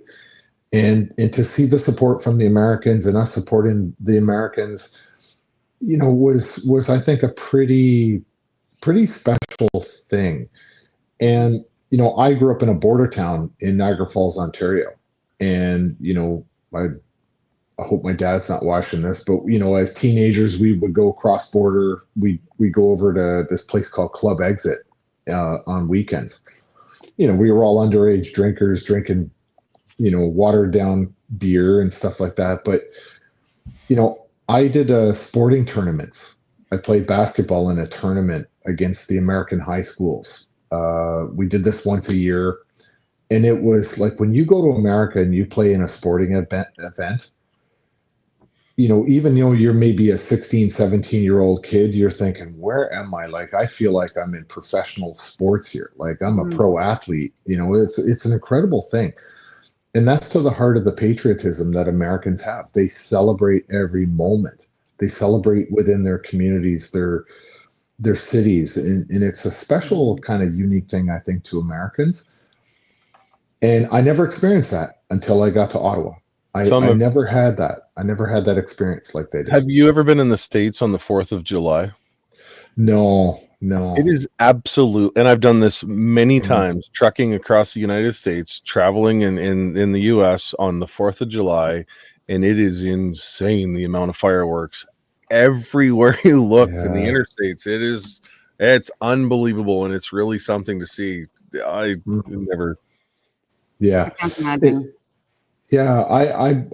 S3: And to see the support from the Americans and us supporting the Americans, was I think a pretty special thing. And I grew up in a border town in Niagara Falls, Ontario, and I hope my dad's not watching this, but as teenagers we would go cross border. We go over to this place called Club Exit on weekends. We were all underage drinkers drinking watered down beer and stuff like that. But, I did sporting tournaments. I played basketball in a tournament against the American high schools. We did this once a year. And it was like when you go to America and you play in a sporting event, even though you're maybe a 16, 17-year-old kid, you're thinking, where am I? Like, I feel like I'm in professional sports here. Like I'm a pro athlete. It's an incredible thing. And that's to the heart of the patriotism that Americans have. They celebrate every moment. They celebrate within their communities, their cities, and it's a special kind of unique thing, I think, to Americans. And I never experienced that until I got to Ottawa.
S1: So
S3: I never had that. I never had that experience like they did.
S1: have you ever been in the States on the 4th of July?
S3: No, no.
S1: It is absolute, and I've done this many
S3: Mhm.
S1: times, trucking across the United States, traveling in the US on the 4th of July, and it is insane the amount of fireworks everywhere you look in the
S3: Yeah.
S1: interstates. It's unbelievable, and it's really something to see. I
S3: Mhm.
S1: never.
S3: Yeah.
S2: I can't imagine.
S3: Yeah,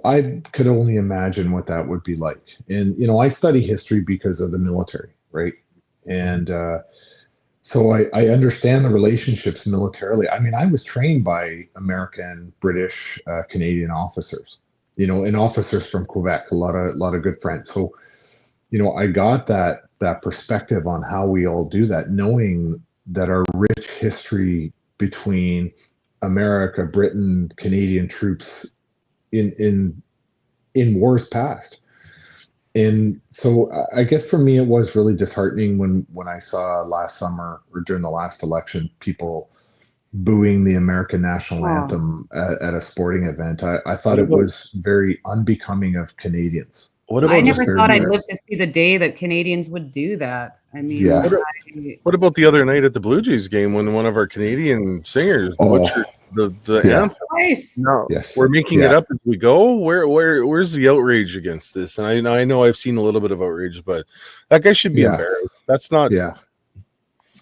S3: I could only imagine what that would be like. And I study history because of the military, right? And so I understand the relationships militarily. I mean, I was trained by American, British, Canadian officers, and officers from Quebec, a lot of good friends. So, I got that perspective on how we all do that, knowing that our rich history between America, Britain, Canadian troops in wars past. And so I guess for me it was really disheartening when I saw last summer or during the last election people booing the American national
S2: Oh,
S3: anthem at a sporting event. I thought
S1: What
S3: it
S1: about
S3: was very unbecoming of Canadians.
S1: what
S3: It
S2: I
S1: about
S3: was
S1: just
S2: never
S3: very
S2: thought I'd live
S3: embarrassing.
S2: to see the day that Canadians would do that. I mean,
S3: Yeah.
S1: what, what about the other night at the Blue Jays game when one of our Canadian singers
S3: Oh,
S1: butchered the
S3: yeah.
S1: anthem?
S2: twice.
S1: No,
S3: Yes.
S1: we're making it
S3: Yeah.
S1: up as we go. Where's the outrage against this? And I know I've seen a little bit of outrage, but that guy should be
S3: Yeah.
S1: embarrassed. That's not
S3: Yeah.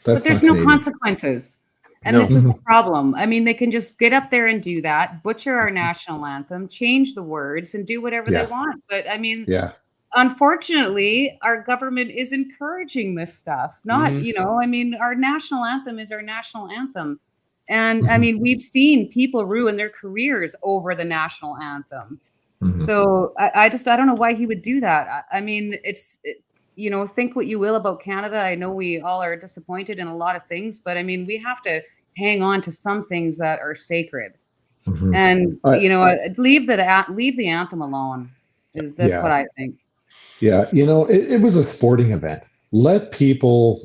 S2: But
S3: That's
S2: there's
S3: not
S2: no
S3: Canadian.
S2: consequences. And
S1: no.
S2: this is the
S3: Mhm.
S2: problem. I mean, they can just get up there and do that, butcher our national anthem, change the words, and do whatever they
S3: Yeah.
S2: want. But I mean,
S3: Yeah.
S2: unfortunately, our government is encouraging this stuff. Not,
S1: Mhm.
S2: I mean, our national anthem is our national anthem. And I
S3: Mhm.
S2: mean, we've seen people ruin their careers over the national anthem.
S3: Mhm.
S2: So I don't know why he would do that. I mean, think what you will about Canada. I know we all are disappointed in a lot of things, but I mean, we have to hang on to some things that are sacred,
S3: Mhm.
S2: and
S3: I,
S2: leave the anthem alone. That's what
S3: yeah.
S2: I think.
S3: Yeah, it was a sporting event. Let people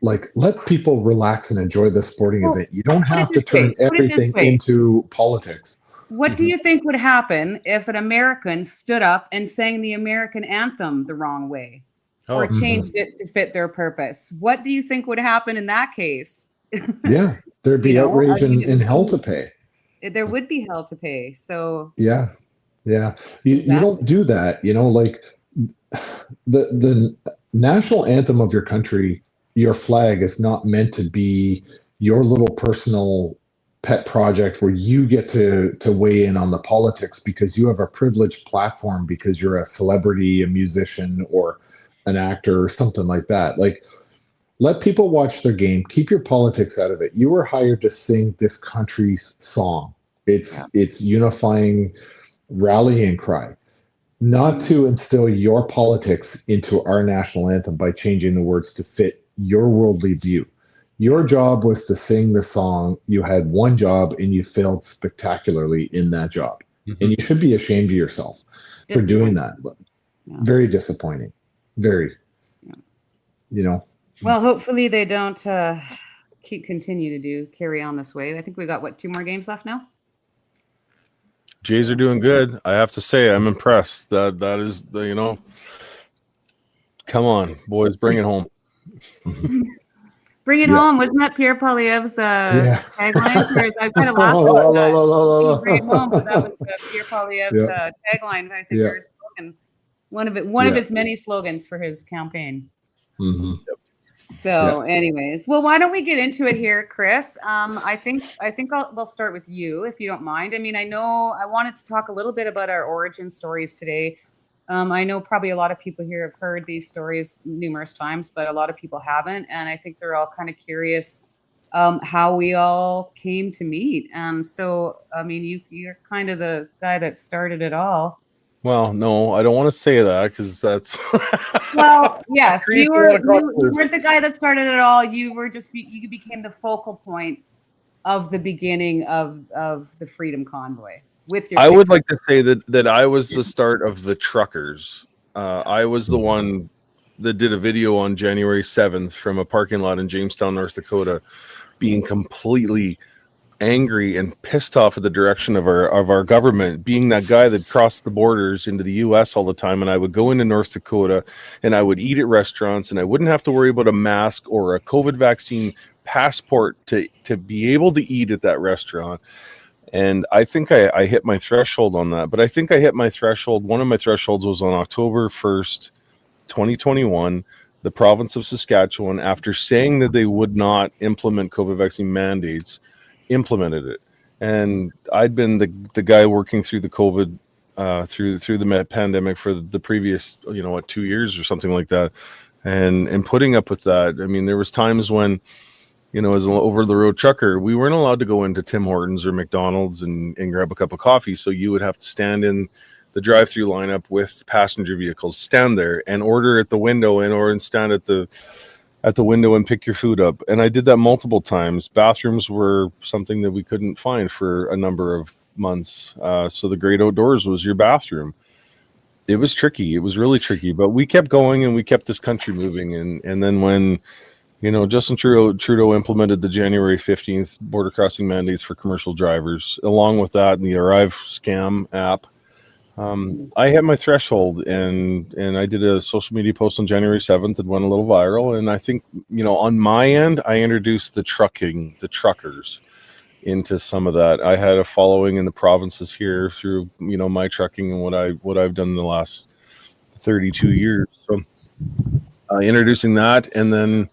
S3: let people relax and enjoy the sporting
S2: Well,
S3: event. You don't
S2: put it
S3: have to
S2: this
S3: turn
S2: way. Put it this
S3: everything
S2: way.
S3: into politics.
S2: What do
S1: Mhm.
S2: you think would happen if an American stood up and sang the American anthem the wrong way or
S1: Oh,
S3: Mhm.
S2: changed it to fit their purpose? What do you think would happen in that case?
S3: Yeah, there'd
S2: You
S3: be
S2: know, I
S3: outrage
S2: mean,
S3: and hell to pay.
S2: there would be hell to pay. So
S3: Yeah, yeah. You don't
S2: exactly.
S3: do that. Like the national anthem of your country, your flag is not meant to be your little personal pet project where you get to weigh in on the politics because you have a privileged platform because you're a celebrity, a musician, or an actor or something like that. Like let people watch their game. Keep your politics out of it. You were hired to sing this country's song.
S2: Yeah.
S3: It's unifying rallying cry, not
S2: Mhm.
S3: to instill your politics into our national anthem by changing the words to fit your worldly view. Your
S2: Yeah.
S3: job was to sing the song. You had one job and you failed spectacularly in that job. And
S1: mhm.
S3: you should be ashamed of yourself for doing
S2: Disappointing.
S3: that.
S2: Yeah.
S3: Very disappointing. Very,
S2: Yeah.
S3: you know.
S2: Well, hopefully they don't continue to carry on this way. I think we got what, 2 more games left now?
S1: Jays are doing good. I have to say, I'm impressed. That is come on, boys, bring it home.
S2: Bring it
S3: Yeah.
S2: home. Wasn't that Pierre Poilievre's
S3: Yeah.
S2: tagline? I kind of laughed about that. Bring it home, but that was Pierre Poilievre's
S3: Yeah.
S2: tagline, I think,
S3: Yeah.
S2: or slogan. One of
S3: Yeah.
S2: his many slogans for his campaign.
S3: Hmm.
S2: So,
S3: Yeah.
S2: anyways, well, why don't we get into it here, Chris? I think we'll start with you, if you don't mind. I mean, I know I wanted to talk a little bit about our origin stories today. I know probably a lot of people here have heard these stories numerous times, but a lot of people haven't, and I think they're all kind of curious how we all came to meet. And so, I mean, you're kind of the guy that started it all.
S1: Well, no, I don't want to say that because that's
S2: Well, yes,
S1: creates a lot of
S2: you
S1: controversy.
S2: weren't the guy that started it all. You were just you became the focal point of the beginning of the Freedom Convoy. with your
S1: I would
S2: picture.
S1: like to say that I was the start of the truckers. I was the one that did a video on January 7th from a parking lot in Jamestown, North Dakota, being completely angry and pissed off at the direction of our government, being that guy that crossed the borders into the US all the time. And I would go into North Dakota and I would eat at restaurants and I wouldn't have to worry about a mask or a COVID vaccine passport to be able to eat at that restaurant. And I think I hit my threshold on that. But I think I hit my threshold. One of my thresholds was on October 1st, 2021. The province of Saskatchewan, after saying that they would not implement COVID vaccine mandates, implemented it. And I'd been the guy working through the COVID, through the pandemic for the previous, 2 years or something like that. And putting up with that. I mean, there was times when, as an over-the-road trucker, we weren't allowed to go into Tim Hortons or McDonald's and grab a cup of coffee. So you would have to stand in the drive-through lineup with passenger vehicles, stand there and order at the window and stand at the window and pick your food up. And I did that multiple times. Bathrooms were something that we couldn't find for a number of months. So the great outdoors was your bathroom. It was tricky. It was really tricky, but we kept going and we kept this country moving. And then when Justin Trudeau implemented the January 15th border crossing mandates for commercial drivers. Along with that, and the Arrive scam app, I hit my threshold, and I did a social media post on January 7th that went a little viral. And I think, on my end, I introduced the truckers into some of that. I had a following in the provinces here through, my trucking and what I've done in the last 32 years. So introducing that, and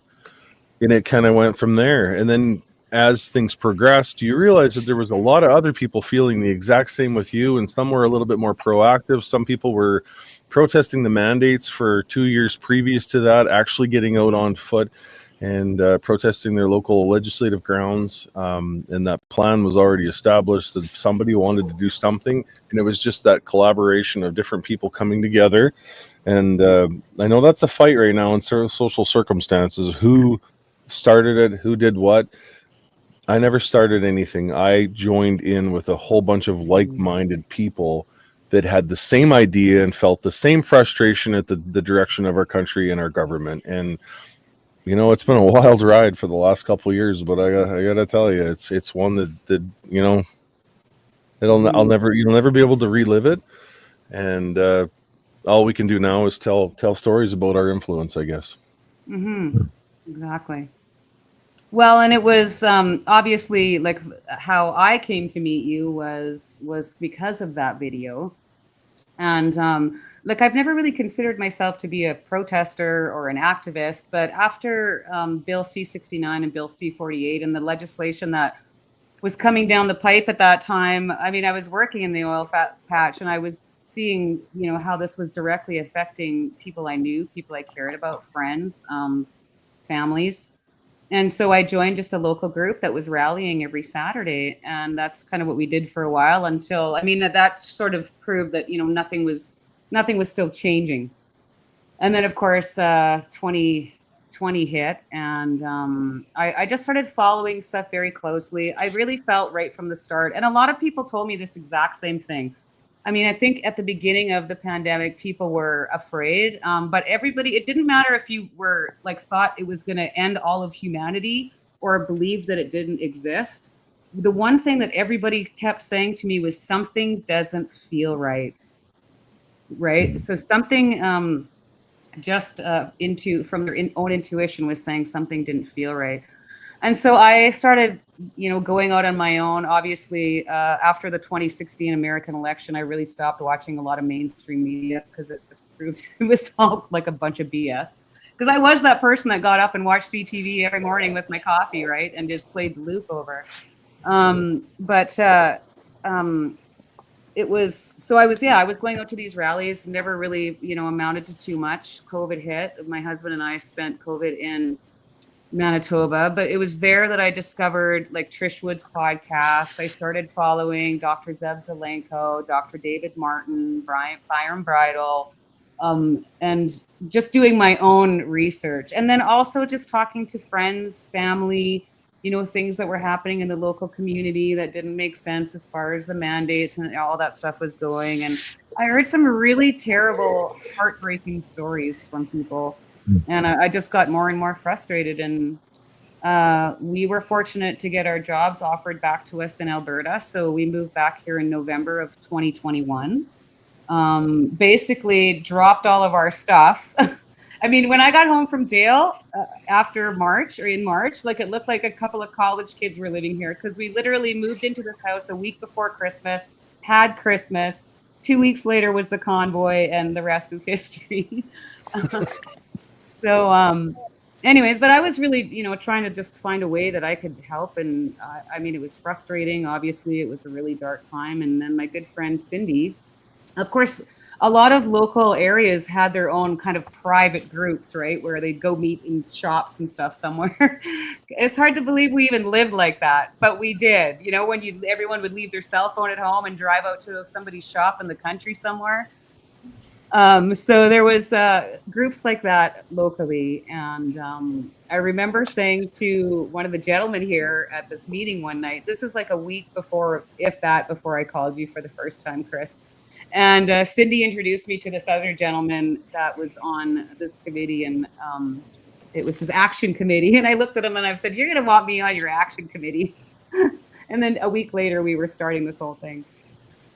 S1: it kind of went from there. And then as things progressed, you realize that there was a lot of other people feeling the exact same with you, and some were a little bit more proactive. Some people were protesting the mandates for 2 years previous to that, actually getting out on foot and protesting their local legislative grounds. And that plan was already established that somebody wanted to do something, and it was just that collaboration of different people coming together. And I know that's a fight right now in social circumstances. Who started it? Who did what? I never started anything. I joined in with a whole bunch of like-minded people that had the same idea and felt the same frustration at the direction of our country and our government. And it's been a wild ride for the last couple of years, but I gotta tell you, it's one that you'll never be able to relive it. And all we can do now is tell stories about our influence, I guess.
S2: Mm-hmm. Exactly. Well, and it was obviously like how I came to meet you was because of that video. And I've never really considered myself to be a protester or an activist, but after Bill C-69 and Bill C-48 and the legislation that was coming down the pipe at that time, I mean, I was working in the oil patch, and I was seeing, how this was directly affecting people I knew, people I cared about, friends, families. And so I joined just a local group that was rallying every Saturday. And that's kind of what we did for a while until, that sort of proved that, nothing was still changing. And then, of course, 2020 hit, and I just started following stuff very closely. I really felt right from the start. And a lot of people told me this exact same thing. I think at the beginning of the pandemic, people were afraid, but everybody, it didn't matter if you were thought it was going to end all of humanity or believed that it didn't exist. The one thing that everybody kept saying to me was something doesn't feel right. Right. So something from their own intuition was saying something didn't feel right. And so I started, going out on my own. Obviously, after the 2016 American election, I really stopped watching a lot of mainstream media because it just proved it was all like a bunch of BS. Because I was that person that got up and watched CTV every morning with my coffee, right, and just played the loop over. It was, so I was going out to these rallies, never really, amounted to too much. COVID hit. My husband and I spent COVID in Manitoba, but it was there that I discovered Trish Wood's podcast. I started following Dr. Zev Zelenko, Dr. David Martin, Byron Bridle, and just doing my own research. And then also just talking to friends, family, things that were happening in the local community that didn't make sense as far as the mandates and all that stuff was going. And I heard some really terrible, heartbreaking stories from people. And I just got more and more frustrated. And we were fortunate to get our jobs offered back to us in Alberta. So we moved back here in November of 2021. Basically dropped all of our stuff. I mean, when I got home from jail after March or in March, like it looked like a couple of college kids were living here because we literally moved into this house a week before Christmas, had Christmas. 2 weeks later was the convoy, and the rest is history. Anyways, but I was really, trying to just find a way that I could help. And I mean, it was frustrating. Obviously, it was a really dark time. And then my good friend Cindy, of course, a lot of local areas had their own kind of private groups, right? Where they'd go meet in shops and stuff somewhere. It's hard to believe we even lived like that, but we did. When everyone would leave their cell phone at home and drive out to somebody's shop in the country somewhere. So there was groups like that locally. And I remember saying to one of the gentlemen here at this meeting one night, this is like a week before, if that, before I called you for the first time, Chris. And Cindy introduced me to this other gentleman that was on this committee, and it was his action committee. And I looked at him and I said, "You're going to want me on your action committee." And then a week later, we were starting this whole thing.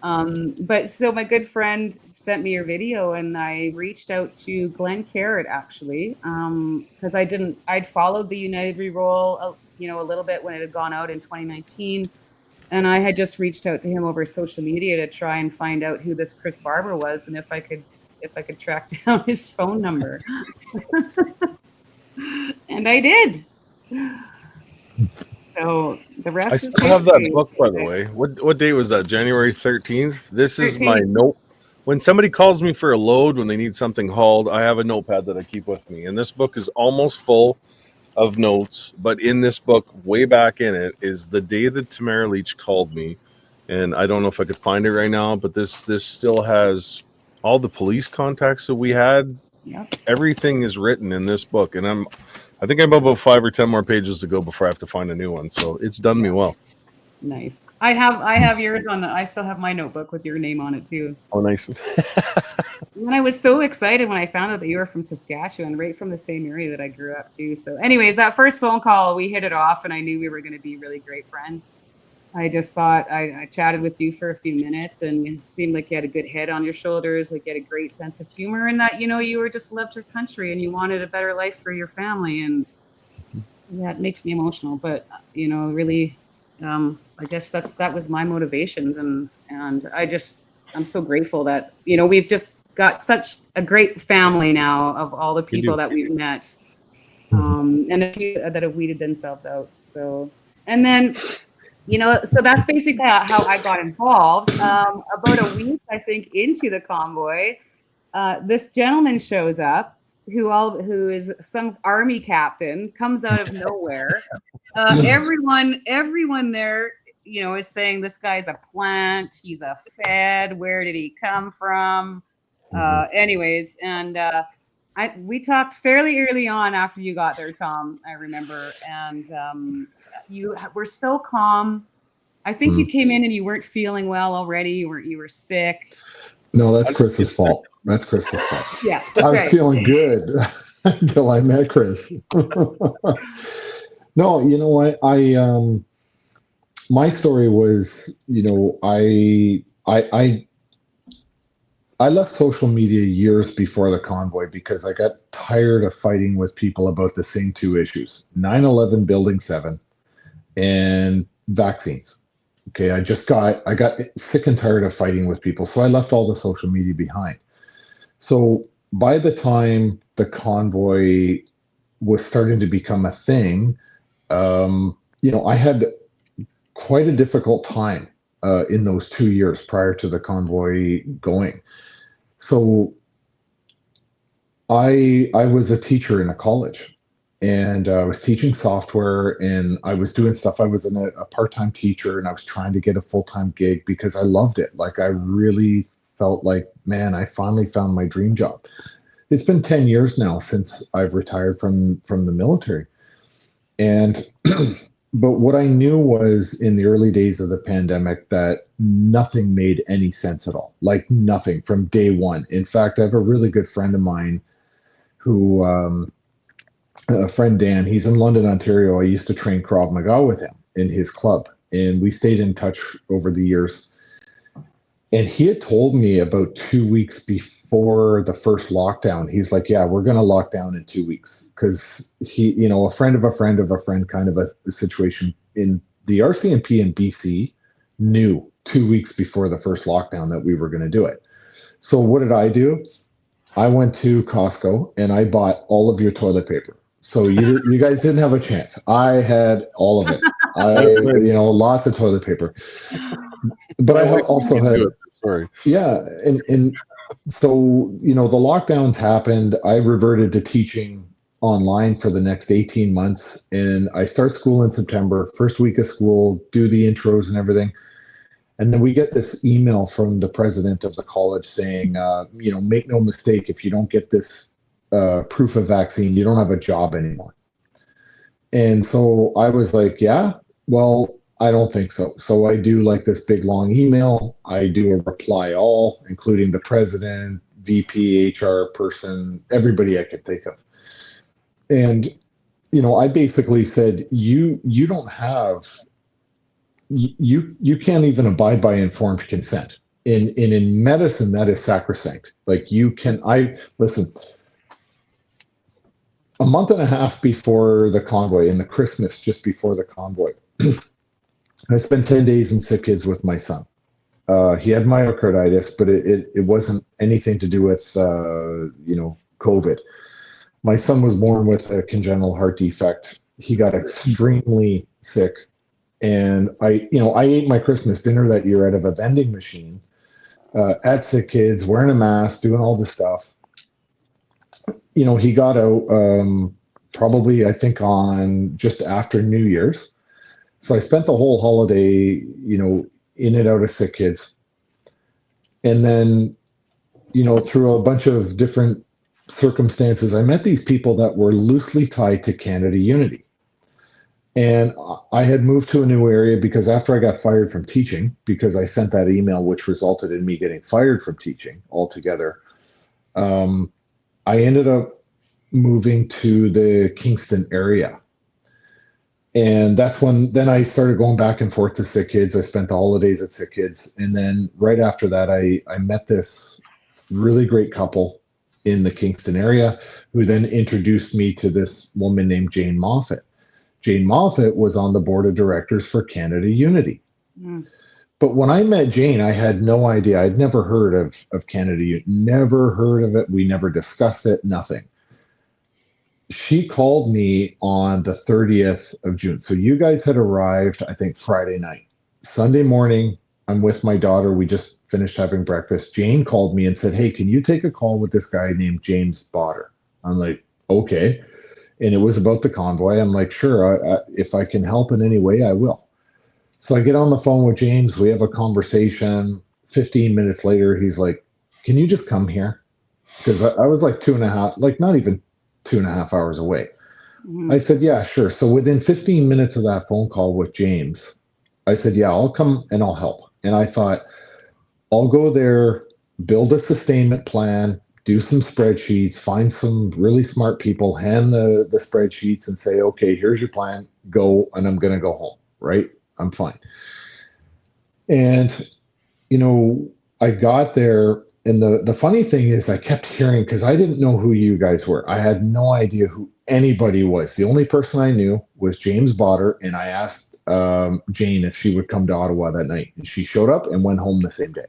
S2: But so my good friend sent me your video, and I reached out to Glenn Carrot actually, because I'd followed the United Reroll, a little bit when it had gone out in 2019. And I had just reached out to him over social media to try and find out who this Chris Barber was, and if I could track down his phone number. And I did. So the rest.
S1: I
S2: is
S1: still have that
S2: history.
S1: book, by the way. What day was that? January 13th. This is
S2: 13th.
S1: my note. When somebody calls me for a load, when they need something hauled, I have a notepad that I keep with me, and this book is almost full of notes. But in this book, way back in it, is the day that Tamara Leach called me, and I don't know if I could find it right now, but this still has all the police contacts that we had.
S2: Yep.
S1: Everything is written in this book, and I think I'm about 5 or 10 more pages to go before I have to find a new one. So it's done me well.
S2: Nice. I have yours on. I still have my notebook with your name on it too.
S1: Oh, nice.
S2: And I was so excited when I found out that you were from Saskatchewan, right from the same area that I grew up to. So anyways, that first phone call, we hit it off, and I knew we were going to be really great friends. I just thought I chatted with you for a few minutes, and it seemed like you had a good head on your shoulders, like you had a great sense of humor, and that, you were just loved your country and you wanted a better life for your family. And yeah, it makes me emotional, but really, I guess that was my motivations. And I'm so grateful that, we've just got such a great family now of all the people that we've met, and a few that have weeded themselves out. So, and then, so that's basically how I got involved. About a week, I think, into the convoy, this gentleman shows up who is some army captain, comes out of nowhere. Everyone there, is saying this guy's a plant, he's a Fed, where did he come from? Anyways, and we talked fairly early on after you got there, Tom, I remember, and you were so calm. I think you came in and you weren't feeling well already. You were sick.
S3: No, that's Chris's fault. That's Chris's fault.
S2: Yeah,
S3: I was feeling good until I met Chris. No, you know what? My story was, I left social media years before the convoy because I got tired of fighting with people about the same two issues: 9/11 Building 7 and vaccines. Okay, I got sick and tired of fighting with people, so I left all the social media behind. So by the time the convoy was starting to become a thing, I had quite a difficult time in those 2 years prior to the convoy going. So I was a teacher in a college, and I was teaching software, and I was doing stuff. I was a part-time teacher, and I was trying to get a full-time gig because I loved it. Like, I really felt like, man, I finally found my dream job. It's been 10 years now since I've retired from the military. And but what I knew was in the early days of the pandemic that nothing made any sense at all. Like nothing from day one. In fact, I have a really good friend of mine who, a friend Dan, he's in London, Ontario. I used to train Krav Maga with him in his club, and we stayed in touch over the years. And he had told me about 2 weeks before the first lockdown, he's like, yeah, we're going to lock down in 2 weeks. Because he, a friend of a friend of a friend kind of a situation in the RCMP in BC knew 2 weeks before the first lockdown that we were going to do it. So what did I do? I went to Costco and I bought all of your toilet paper. So you guys didn't have a chance. I had all of it. Lots of toilet paper. But I also had,
S1: sorry.
S3: Yeah, and so the lockdowns happened. I reverted to teaching online for the next 18 months, and I start school in September. First week of school, do the intros and everything, and then we get this email from the president of the college saying, make no mistake, if you don't get this proof of vaccine, you don't have a job anymore. And so I was like, yeah, well, I don't think so. So I do like this big long email. I do a reply all, including the president, VP, HR person, everybody I could think of. And, I basically said, you don't have, you can't even abide by informed consent. In medicine, that is sacrosanct. Like listen, a month and a half before the convoy, in the Christmas just before the convoy, I spent 10 days in Sick Kids with my son. He had myocarditis, but it wasn't anything to do with, COVID. My son was born with a congenital heart defect. He got extremely sick. And I ate my Christmas dinner that year out of a vending machine at Sick Kids, wearing a mask, doing all this stuff. He got out probably, I think, on just after New Year's. So I spent the whole holiday, in and out of Sick Kids. And then, through a bunch of different circumstances, I met these people that were loosely tied to Canada Unity. And I had moved to a new area because after I got fired from teaching, because I sent that email, which resulted in me getting fired from teaching altogether, I ended up moving to the Kingston area. And that's then I started going back and forth to Sick Kids. I spent the holidays at Sick Kids. And then right after that, I met this really great couple in the Kingston area who then introduced me to this woman named Jane Moffat. Jane Moffat was on the board of directors for Canada Unity. Mm. But when I met Jane, I had no idea. I'd never heard of Canada Unity, never heard of it. We never discussed it, nothing. She called me on the 30th of June. So you guys had arrived, I think, Friday night. Sunday morning, I'm with my daughter. We just finished having breakfast. Jane called me and said, hey, can you take a call with this guy named James Botter? I'm like, okay. And it was about the convoy. I'm like, sure, if I can help in any way, I will. So I get on the phone with James. We have a conversation. 15 minutes later, he's like, can you just come here? Because I was like not even 2.5 hours away. Mm-hmm. I said, yeah, sure. So within 15 minutes of that phone call with James, I said, yeah, I'll come and I'll help. And I thought, I'll go there, build a sustainment plan, do some spreadsheets, find some really smart people, hand the spreadsheets and say, okay, here's your plan, go, and I'm going to go home, right? I'm fine. And, I got there. And the funny thing is I kept hearing, because I didn't know who you guys were. I had no idea who anybody was. The only person I knew was James Botter, and I asked Jane if she would come to Ottawa that night. And she showed up and went home the same day.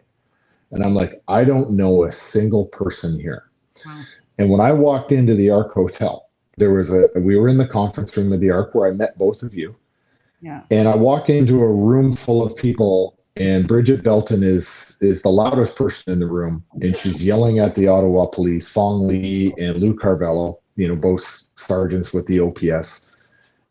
S3: And I'm like, I don't know a single person here. Wow. And when I walked into the Ark Hotel, we were in the conference room of the Ark where I met both of you. Yeah. And I walk into a room full of people, and Bridget Belton is the loudest person in the room, and she's yelling at the Ottawa police, Fong Lee and Lou Carvello, both sergeants with the OPS.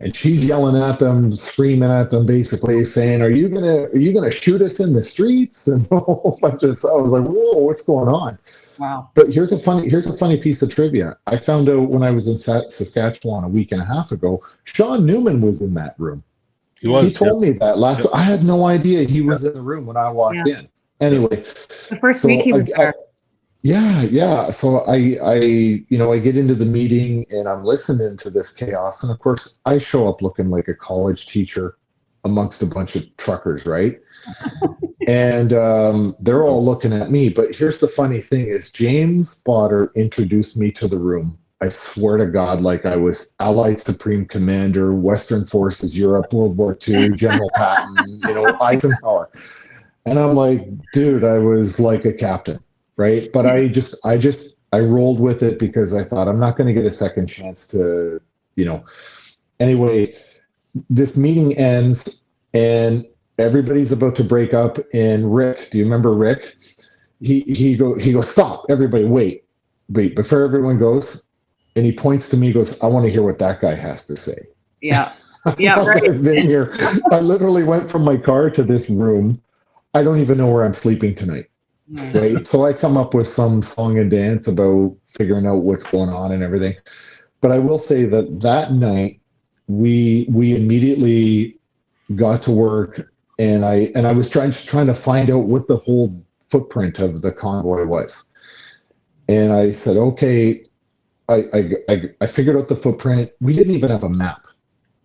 S3: And she's yelling at them, screaming at them, basically saying, are you gonna shoot us in the streets? And a whole bunch of stuff. I was like, whoa, what's going on? Wow. But here's a funny piece of trivia. I found out when I was in Saskatchewan a week and a half ago, Sean Newman was in that room.
S1: He
S3: He
S1: was.
S3: told me that last.
S1: Yep.
S3: I had no idea he was in the room when I walked in. Anyway,
S2: The first week he was there.
S3: yeah. So I get into the meeting and I'm listening to this chaos, and of course I show up looking like a college teacher amongst a bunch of truckers, right? And they're all looking at me. But here's the funny thing: is James Botter introduced me to the room. I swear to God, like I was Allied Supreme Commander, Western Forces, Europe, World War II, General Patton, Eisenhower. And I'm like, dude, I was like a captain, right? But I rolled with it because I thought I'm not going to get a second chance to, you know. Anyway, this meeting ends and everybody's about to break up. And Rick, do you remember Rick? He goes, stop, everybody, wait, before everyone goes. And he points to me, he goes, I want to hear what that guy has to say.
S2: Yeah. Yeah. Right.
S3: I've been here. I literally went from my car to this room. I don't even know where I'm sleeping tonight. Right. So I come up with some song and dance about figuring out what's going on and everything. But I will say that night we immediately got to work, and I was trying to find out what the whole footprint of the convoy was. And I said, okay, I figured out the footprint. We didn't even have a map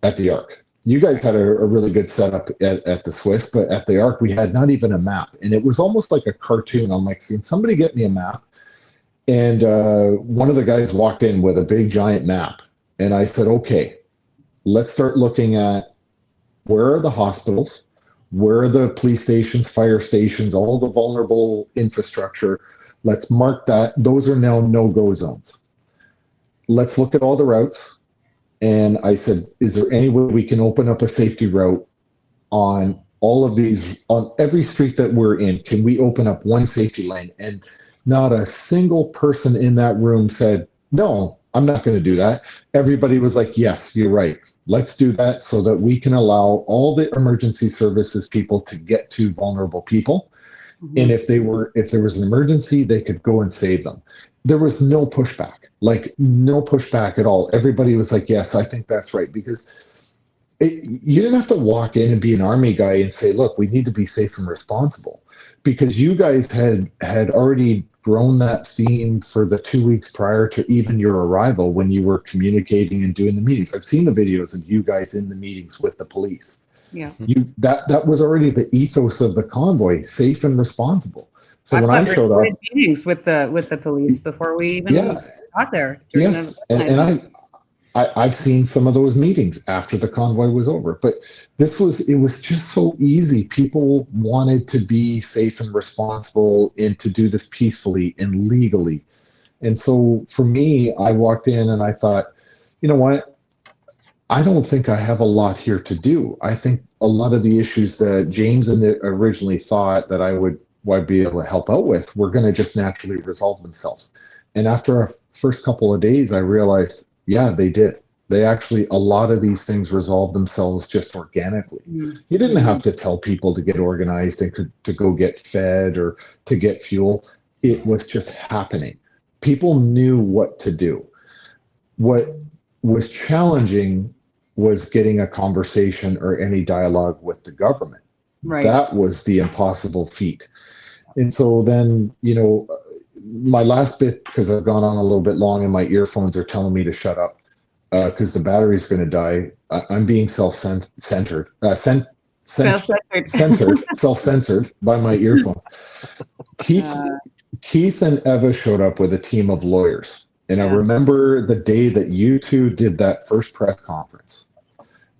S3: at the Ark. You guys had a really good setup at the Swiss, but at the Ark we had not even a map, and it was almost like a cartoon. I'm like, "Can somebody get me a map?" And one of the guys walked in with a big giant map, and I said, "Okay, let's start looking at where are the hospitals, where are the police stations, fire stations, all the vulnerable infrastructure. Let's mark that. Those are now no-go zones. Let's look at all the routes." And I said, is there any way we can open up a safety route on all of these, on every street that we're in? Can we open up one safety lane? And not a single person in that room said, no, I'm not going to do that. Everybody was like, yes, you're right. Let's do that so that we can allow all the emergency services people to get to vulnerable people. Mm-hmm. And if there was an emergency, they could go and save them. There was no pushback. Like no pushback at all. Everybody was like, yes, I think that's right. Because you didn't have to walk in and be an army guy and say, look, we need to be safe and responsible. Because you guys had already grown that theme for the 2 weeks prior to even your arrival when you were communicating and doing the meetings. I've seen the videos of you guys in the meetings with the police.
S2: Yeah.
S3: That was already the ethos of the convoy, safe and responsible. So when I showed up,
S2: meetings with the police before we even got there.
S3: Yes, and I've seen some of those meetings after the convoy was over. But it was just so easy. People wanted to be safe and responsible and to do this peacefully and legally. And so for me, I walked in and I thought, you know what? I don't think I have a lot here to do. I think a lot of the issues that James originally thought that I'd be able to help out with were going to just naturally resolve themselves. And after our first couple of days, I realized, yeah, they did. They actually, a lot of these things resolved themselves just organically. Mm-hmm. You didn't have to tell people to get organized and to go get fed or to get fuel. It was just happening. People knew what to do. What was challenging was getting a conversation or any dialogue with the government. Right. That was the impossible feat. And so then, my last bit, because I've gone on a little bit long and my earphones are telling me to shut up because the battery's going to die. I'm being self-censored by my earphones. Keith and Eva showed up with a team of lawyers. And I remember the day that you two did that first press conference.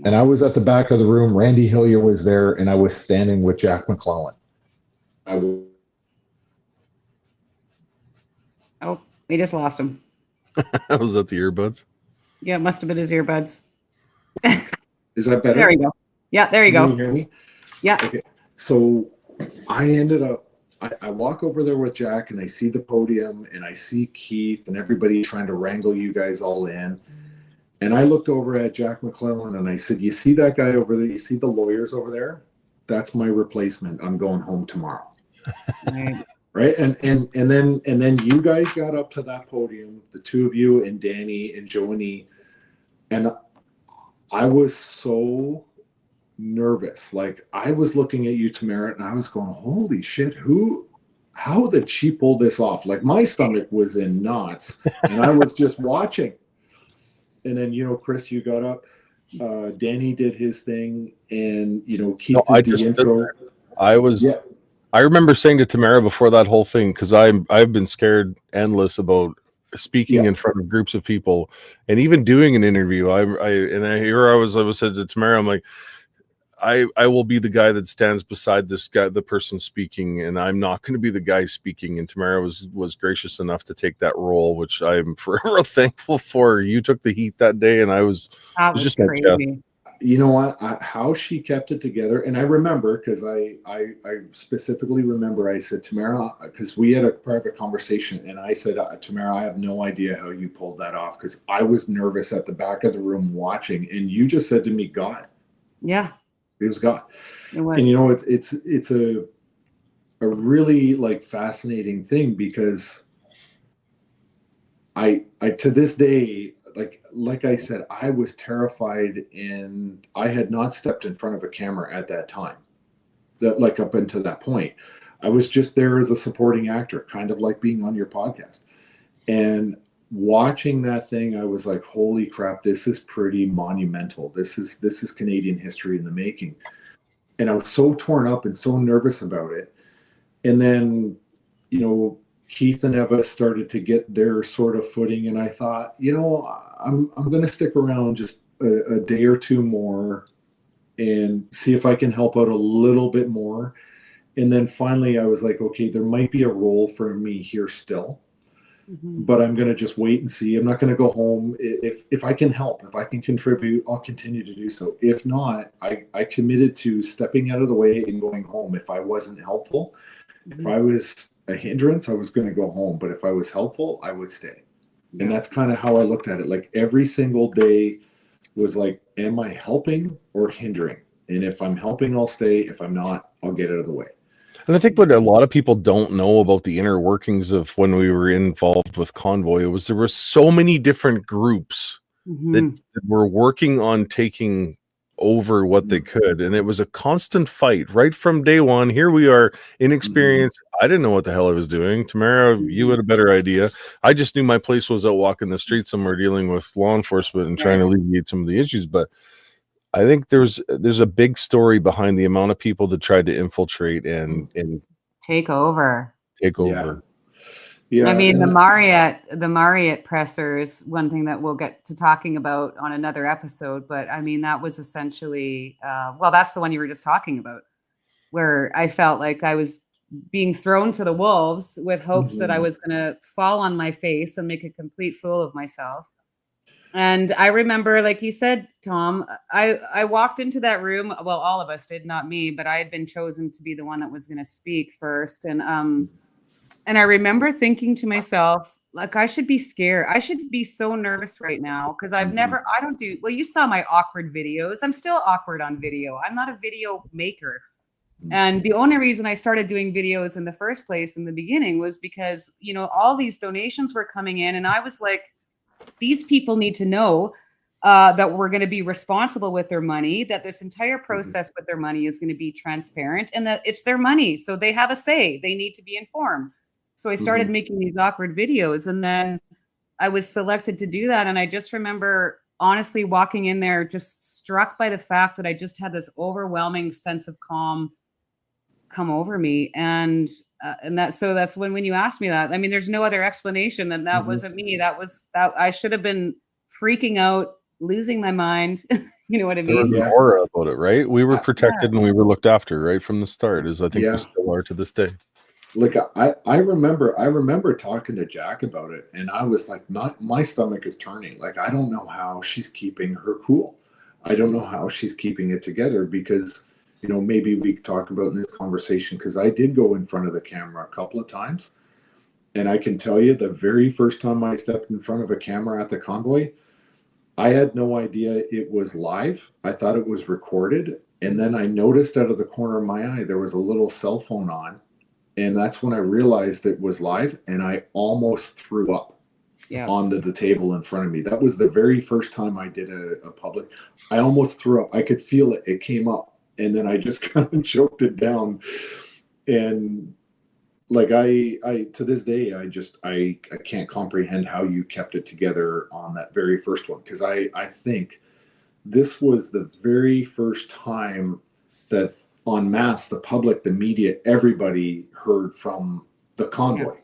S3: And I was at the back of the room. Randy Hillier was there, and I was standing with Jack McClellan.
S2: Oh, we just lost him.
S1: Was that the earbuds?
S2: Yeah, it must have been his earbuds.
S3: Is that better?
S2: There you go. Yeah, there you go.
S3: Can you hear me?
S2: Yeah.
S3: Okay. So I ended up, I walk over there with Jack, and I see the podium, and I see Keith and everybody trying to wrangle you guys all in. And I looked over at Jack McClellan, and I said, you see that guy over there? You see the lawyers over there? That's my replacement. I'm going home tomorrow. Right. And then you guys got up to that podium, the two of you and Danny and Joanie, and I was so nervous. Like I was looking at you, Tamara, and I was going, holy shit, how did she pull this off? Like my stomach was in knots and I was just watching. And then, Chris, you got up, Danny did his thing, and, Keith
S1: No, I
S3: did the
S1: just
S3: intro.
S1: I
S3: Yeah.
S1: was I remember saying to Tamara before that whole thing, because I've been scared endless about speaking
S3: Yeah.
S1: in front of groups of people and even doing an interview. I was said to Tamara, I'm like, I will be the guy that stands beside this guy, the person speaking, and I'm not going to be the guy speaking. And Tamara was gracious enough to take that role, which I'm forever thankful for. You took the heat that day, and
S2: That
S1: it was
S2: was
S1: just my chest.
S2: crazy.
S3: You know what? How she kept it together, and I remember because I specifically remember I said, Tamara, because we had a private conversation, and I said, Tamara, I have no idea how you pulled that off because I was nervous at the back of the room watching, and you just said to me, God.
S2: Yeah,
S3: It was God.
S2: it was.
S3: And it's a really like fascinating thing because I to this day, like I said, I was terrified and I had not stepped in front of a camera at that time. That like up until that point. I was just there as a supporting actor, kind of like being on your podcast. And watching that thing, I was like, holy crap, this is pretty monumental. This is Canadian history in the making. And I was so torn up and so nervous about it. And then, Keith and Eva started to get their sort of footing, and I thought, I'm going to stick around just a day or two more and see if I can help out a little bit more. And then finally, I was like, okay, there might be a role for me here still, but I'm going to just wait and see. I'm not going to go home. If I can help, if I can contribute, I'll continue to do so. If not, I committed to stepping out of the way and going home if I wasn't helpful. If I was a hindrance, I was going to go home. But if I was helpful, I would stay. And that's kind of how I looked at it. Like every single day was like, am I helping or hindering? And if I'm helping, I'll stay. If I'm not, I'll get out of the way.
S1: And I think what a lot of people don't know about the inner workings of when we were involved with Convoy was there were so many different groups that were working on taking over what they could, and it was a constant fight right from day one. Here we are, inexperienced. I didn't know what the hell I was doing. Tamara, you had a better idea. I just knew my place was out walking the street somewhere dealing with law enforcement and trying to alleviate some of the issues. But I think there's a big story behind the amount of people that tried to infiltrate and
S2: take over.
S3: Yeah.
S2: I mean, the Marriott pressers, one thing that we'll get to talking about on another episode, but I mean, that was essentially, that's the one you were just talking about, where I felt like I was being thrown to the wolves with hopes that I was going to fall on my face and make a complete fool of myself. And I remember, like you said, Tom, I walked into that room. Well, all of us did, not me, but I had been chosen to be the one that was going to speak first. And I remember thinking to myself, like, I should be scared. I should be so nervous right now because you saw my awkward videos. I'm still awkward on video. I'm not a video maker. And the only reason I started doing videos in the first place in the beginning was because, all these donations were coming in. And I was like, these people need to know that we're going to be responsible with their money, that this entire process with their money is going to be transparent and that it's their money. So they have a say. They need to be informed. So I started making these awkward videos, and then I was selected to do that. And I just remember honestly walking in there just struck by the fact that I just had this overwhelming sense of calm come over me. And that's when you asked me that, I mean, there's no other explanation than that wasn't me. That I should have been freaking out, losing my mind. You know what I mean?
S1: There was an aura about it, right? We were protected and we were looked after right from the start, as I think we still are to this day.
S3: Like I remember talking to Jack about it, and I was like, my stomach is turning. Like, I don't know how she's keeping her cool. I don't know how she's keeping it together because, maybe we talk about in this conversation, because I did go in front of the camera a couple of times. And I can tell you the very first time I stepped in front of a camera at the Convoy, I had no idea it was live. I thought it was recorded. And then I noticed out of the corner of my eye, there was a little cell phone on. And that's when I realized it was live, and I almost threw up.
S2: Yeah.
S3: onto the table in front of me. That was the very first time I did a public. I almost threw up. I could feel it. It came up, and then I just kind of choked it down. And like I to this day, I can't comprehend how you kept it together on that very first one, because I think this was the very first time that en masse, the public, the media, everybody heard from the convoy.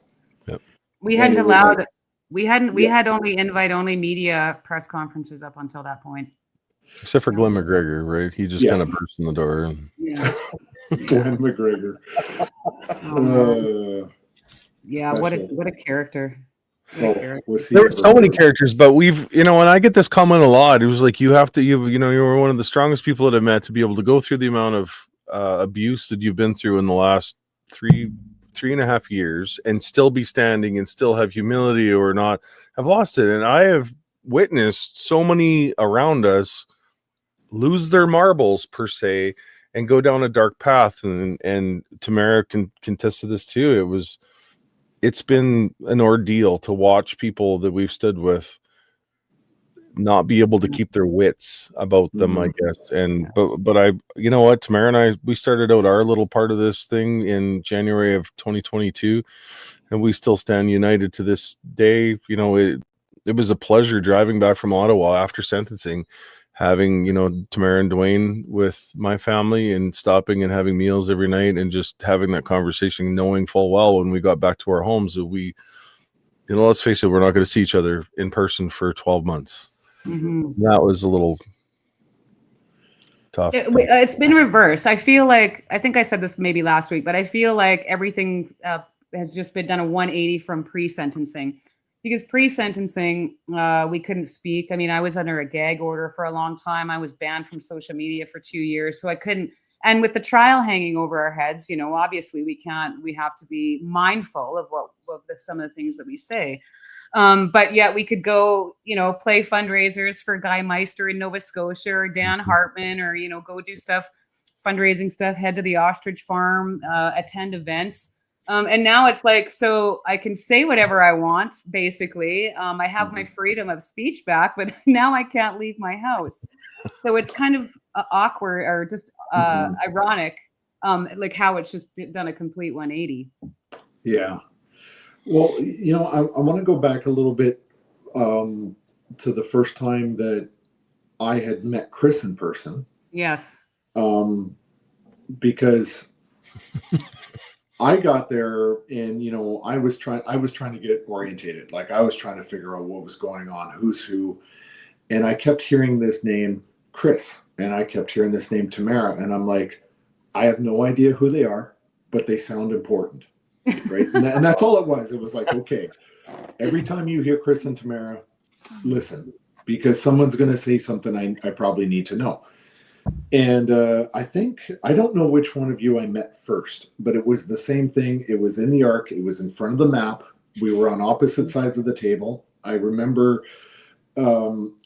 S1: Yep.
S2: We
S3: And
S2: hadn't
S3: it was
S2: allowed
S3: like,
S2: we had only invite only media press conferences up until that point.
S1: Except for Glenn McGregor, right? He just
S3: Yeah.
S1: kind of burst in the door. And
S2: Yeah.
S3: Glenn McGregor.
S2: Yeah,
S3: Special.
S2: what a character.
S3: Was he
S1: there were so many
S3: ever-
S1: characters, but we've, and I get this comment a lot. It was like, you were one of the strongest people that I've met to be able to go through the amount of abuse that you've been through in the last three and a half years and still be standing and still have humility or not have lost it. And I have witnessed so many around us lose their marbles, per se, and go down a dark path. And Tamara can attest to this too. It's been an ordeal to watch people that we've stood with not be able to keep their wits about them, I guess. And but I, you know what, Tamara and I, we started out our little part of this thing in January of 2022, and we still stand united to this day. It was a pleasure driving back from Ottawa after sentencing, having Tamara and Dwayne with my family and stopping and having meals every night and just having that conversation, knowing full well when we got back to our homes that we, let's face it, we're not going to see each other in person for 12 months.
S2: Mm-hmm.
S1: That was a little tough.
S2: It's been reversed. I feel like, I think I said this maybe last week, but I feel like everything has just been done a 180 from pre-sentencing. Because pre-sentencing, we couldn't speak. I mean, I was under a gag order for a long time. I was banned from social media for 2 years. So I couldn't, and with the trial hanging over our heads, obviously we have to be mindful of some of the things that we say. But yet we could go, play fundraisers for Guy Meister in Nova Scotia or Dan Hartman, or, go do fundraising stuff, head to the ostrich farm, attend events. And now it's like, so I can say whatever I want, basically. I have my freedom of speech back, but now I can't leave my house. So it's kind of awkward or just ironic, like how it's just done a complete 180.
S3: Yeah. Well, I want to go back a little bit to the first time that I had met Chris in person.
S2: Yes.
S3: Because I got there and, I was trying to get orientated. Like I was trying to figure out what was going on, who's who. And I kept hearing this name, Chris, and I kept hearing this name, Tamara. And I'm like, I have no idea who they are, but they sound important. Right. And that's all it was. It was like, okay, every time you hear Chris and Tamara, listen, because someone's going to say something I probably need to know. And I don't know which one of you I met first, but it was the same thing. It was in the Ark. It was in front of the map. We were on opposite sides of the table. I remember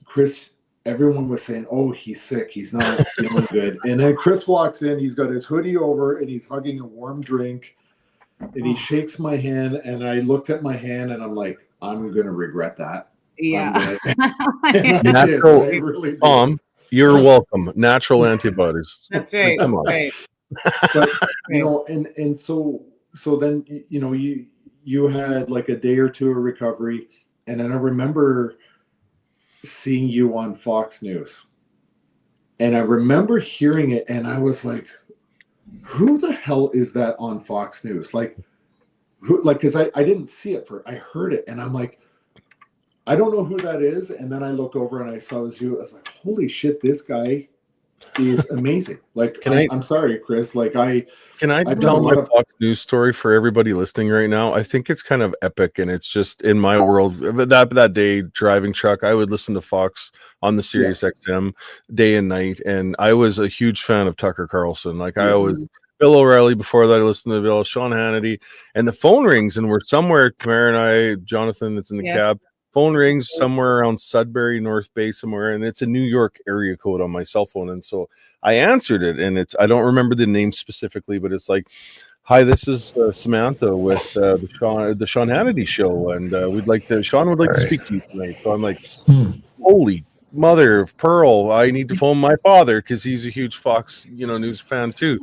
S3: Chris, everyone was saying, oh, he's sick. He's not feeling good. And then Chris walks in. He's got his hoodie over and he's hugging a warm drink. And he shakes my hand. And I looked at my hand and I'm like, I'm going to regret that.
S2: Yeah.
S1: Natural,
S3: really
S1: Tom, you're welcome. Natural antibodies.
S2: That's right.
S1: Come on.
S2: Right.
S3: But and so then you had like a day or two of recovery, and then I remember seeing you on Fox News, and I remember hearing it, and I was like, who the hell is that on Fox News? Like who, like, because I didn't see it I heard it, and I'm like, I don't know who that is. And then I look over and I saw it was you. I was like, holy shit, this guy is amazing. Like, I'm sorry, Chris. Like,
S1: can I tell my Fox News story for everybody listening right now? I think it's kind of epic, and it's just in my world. That day driving truck, I would listen to Fox on the Sirius XM day and night, and I was a huge fan of Tucker Carlson. Like I always. Bill O'Reilly. Before that, I listened to Bill, Sean Hannity, and the phone rings, and we're somewhere. Tamara and I, Jonathan, that's in the cab. Phone rings somewhere around Sudbury, North Bay, somewhere, and it's a New York area code on my cell phone. And so I answered it, and I don't remember the name specifically, but it's like, Hi, this is Samantha with the Sean Hannity show, and Sean would like to speak to you tonight. So I'm like, holy mother of pearl, I need to phone my father because he's a huge Fox News fan too,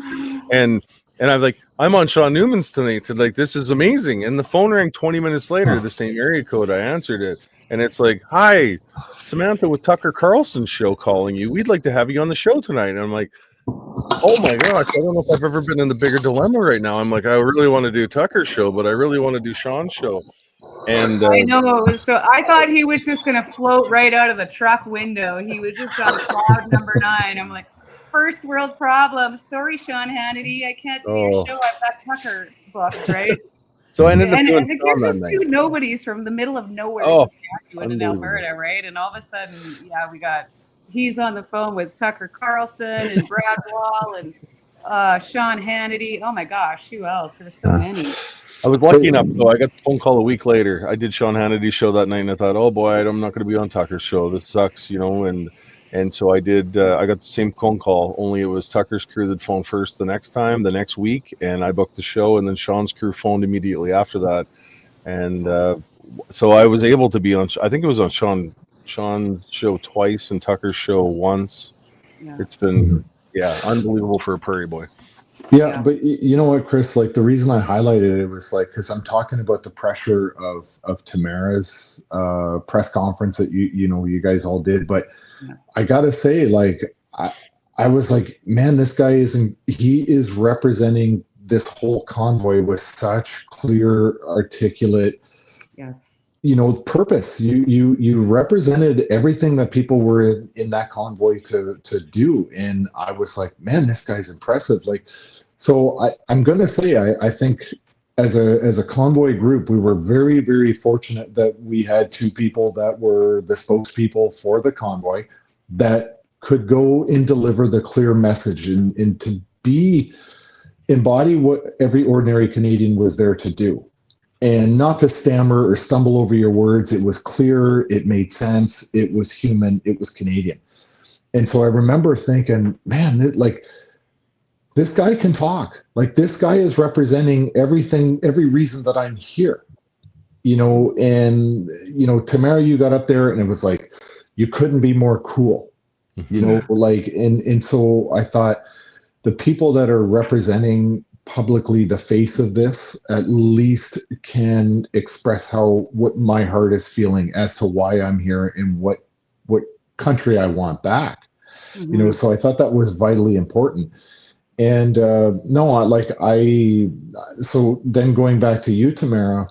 S1: and I'm like, I'm on Sean Newman's tonight, and like, this is amazing. And the phone rang 20 minutes later, the same area code. I answered it, and it's like, hi, Samantha with Tucker Carlson's show calling you. We'd like to have you on the show tonight. And I'm like, oh my gosh, I don't know if I've ever been in the bigger dilemma right now. I'm like, I really want to do Tucker's show, but I really want to do Sean's show. And
S2: I know. So I thought he was just going to float right out of the truck window. He was just on cloud number 9. I'm like, first world problem. Sorry, Sean Hannity. I can't do your show. I've got Tucker booked, right?
S1: So I ended up
S2: and
S1: doing
S2: it gives us two nobodies from the middle of nowhere, Saskatchewan and Alberta, right? And all of a sudden, he's on the phone with Tucker Carlson and Brad Wall and Sean Hannity. Oh my gosh, who else? There's so many.
S1: I was lucky enough, though. I got the phone call a week later. I did Sean Hannity's show that night, and I thought, oh boy, I'm not going to be on Tucker's show. This sucks, And so I did. I got the same phone call. Only it was Tucker's crew that phoned first the next week, and I booked the show. And then Sean's crew phoned immediately after that, and so I was able to be on. I think it was on Sean's show twice and Tucker's show once. Yeah. It's been unbelievable for a prairie boy.
S3: Yeah, but you know what, Chris? Like, the reason I highlighted it was like because I'm talking about the pressure of Tamara's press conference that you guys all did, but I gotta say, like, I was like, man, this guy he is representing this whole convoy with such clear, articulate, purpose. You represented everything that people were in that convoy to do, and I was like, man, this guy's impressive. Like, so I'm gonna say, I think as a convoy group, we were very, very fortunate that we had two people that were the spokespeople for the convoy that could go and deliver the clear message and to embody what every ordinary Canadian was there to do, and not to stammer or stumble over your words. It was clear, it made sense, it was human, it was Canadian. And so I remember thinking, man, this guy can talk. Like, this guy is representing everything, every reason that I'm here, and, Tamara, you got up there and it was like, you couldn't be more cool, and so I thought the people that are representing publicly the face of this at least can express what my heart is feeling as to why I'm here and what country I want back. So I thought that was vitally important. And so then going back to you, Tamara,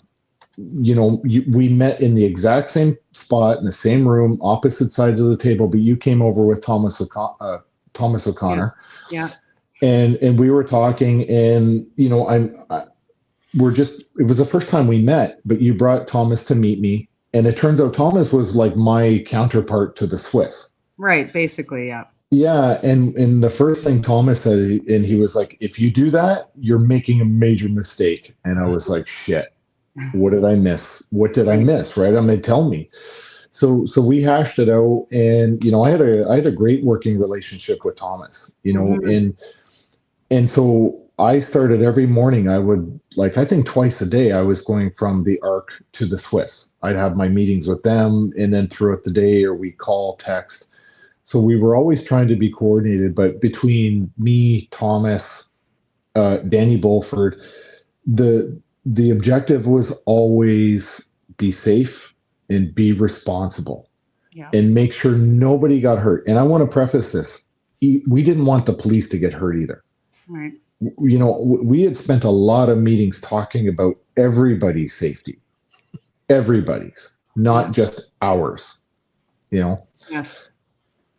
S3: we met in the exact same spot in the same room, opposite sides of the table, but you came over with Thomas O'Connor.
S2: Yeah.
S3: And we were talking, and it was the first time we met, but you brought Thomas to meet me, and it turns out Thomas was like my counterpart to the Swiss.
S2: Right, basically, yeah.
S3: Yeah, and the first thing Thomas said, and he was like, if you do that, you're making a major mistake. And I was like, shit, what did I miss? What did I miss? Right? I mean, tell me. So we hashed it out, and I had a great working relationship with Thomas, and so I started every morning. I would, I think twice a day, I was going from the Arc to the Swiss. I'd have my meetings with them, and then throughout the day, or we call, text. So we were always trying to be coordinated, but between me, Thomas, Danny Bulford, the objective was always be safe and be responsible, and make sure nobody got hurt. And I want to preface this. We didn't want the police to get hurt either.
S2: Right.
S3: We had spent a lot of meetings talking about everybody's safety, everybody's, not just ours,
S2: Yes.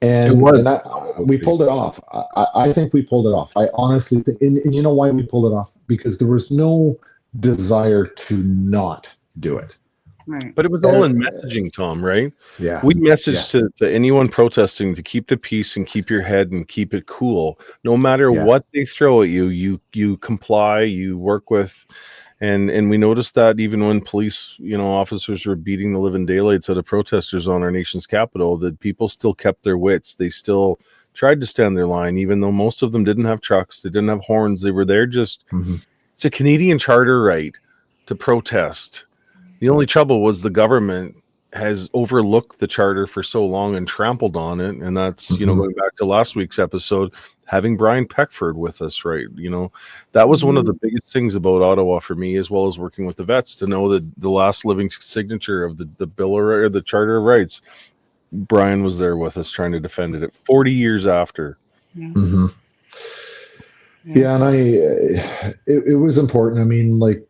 S3: And we pulled it off. I think we pulled it off. I honestly think, and you know why we pulled it off? Because there was no desire to not do it.
S2: Right.
S1: But it was all in messaging, Tom, right?
S3: Yeah.
S1: We messaged to anyone protesting to keep the peace and keep your head and keep it cool. No matter what they throw at you, you comply, you work with. And we noticed that even when police, officers were beating the living daylights out of protesters on our nation's capital, that people still kept their wits. They still tried to stand their line, even though most of them didn't have trucks. They didn't have horns. They were there just It's a Canadian charter right to protest. The only trouble was the government has overlooked the charter for so long and trampled on it. And that's, going back to last week's episode, having Brian Peckford with us, right? That was one of the biggest things about Ottawa for me, as well as working with the vets, to know that the last living signature of the Bill or the Charter of Rights, Brian was there with us trying to defend it 40 years after.
S2: Yeah.
S3: Mm-hmm. Yeah, and it was important. I mean, like,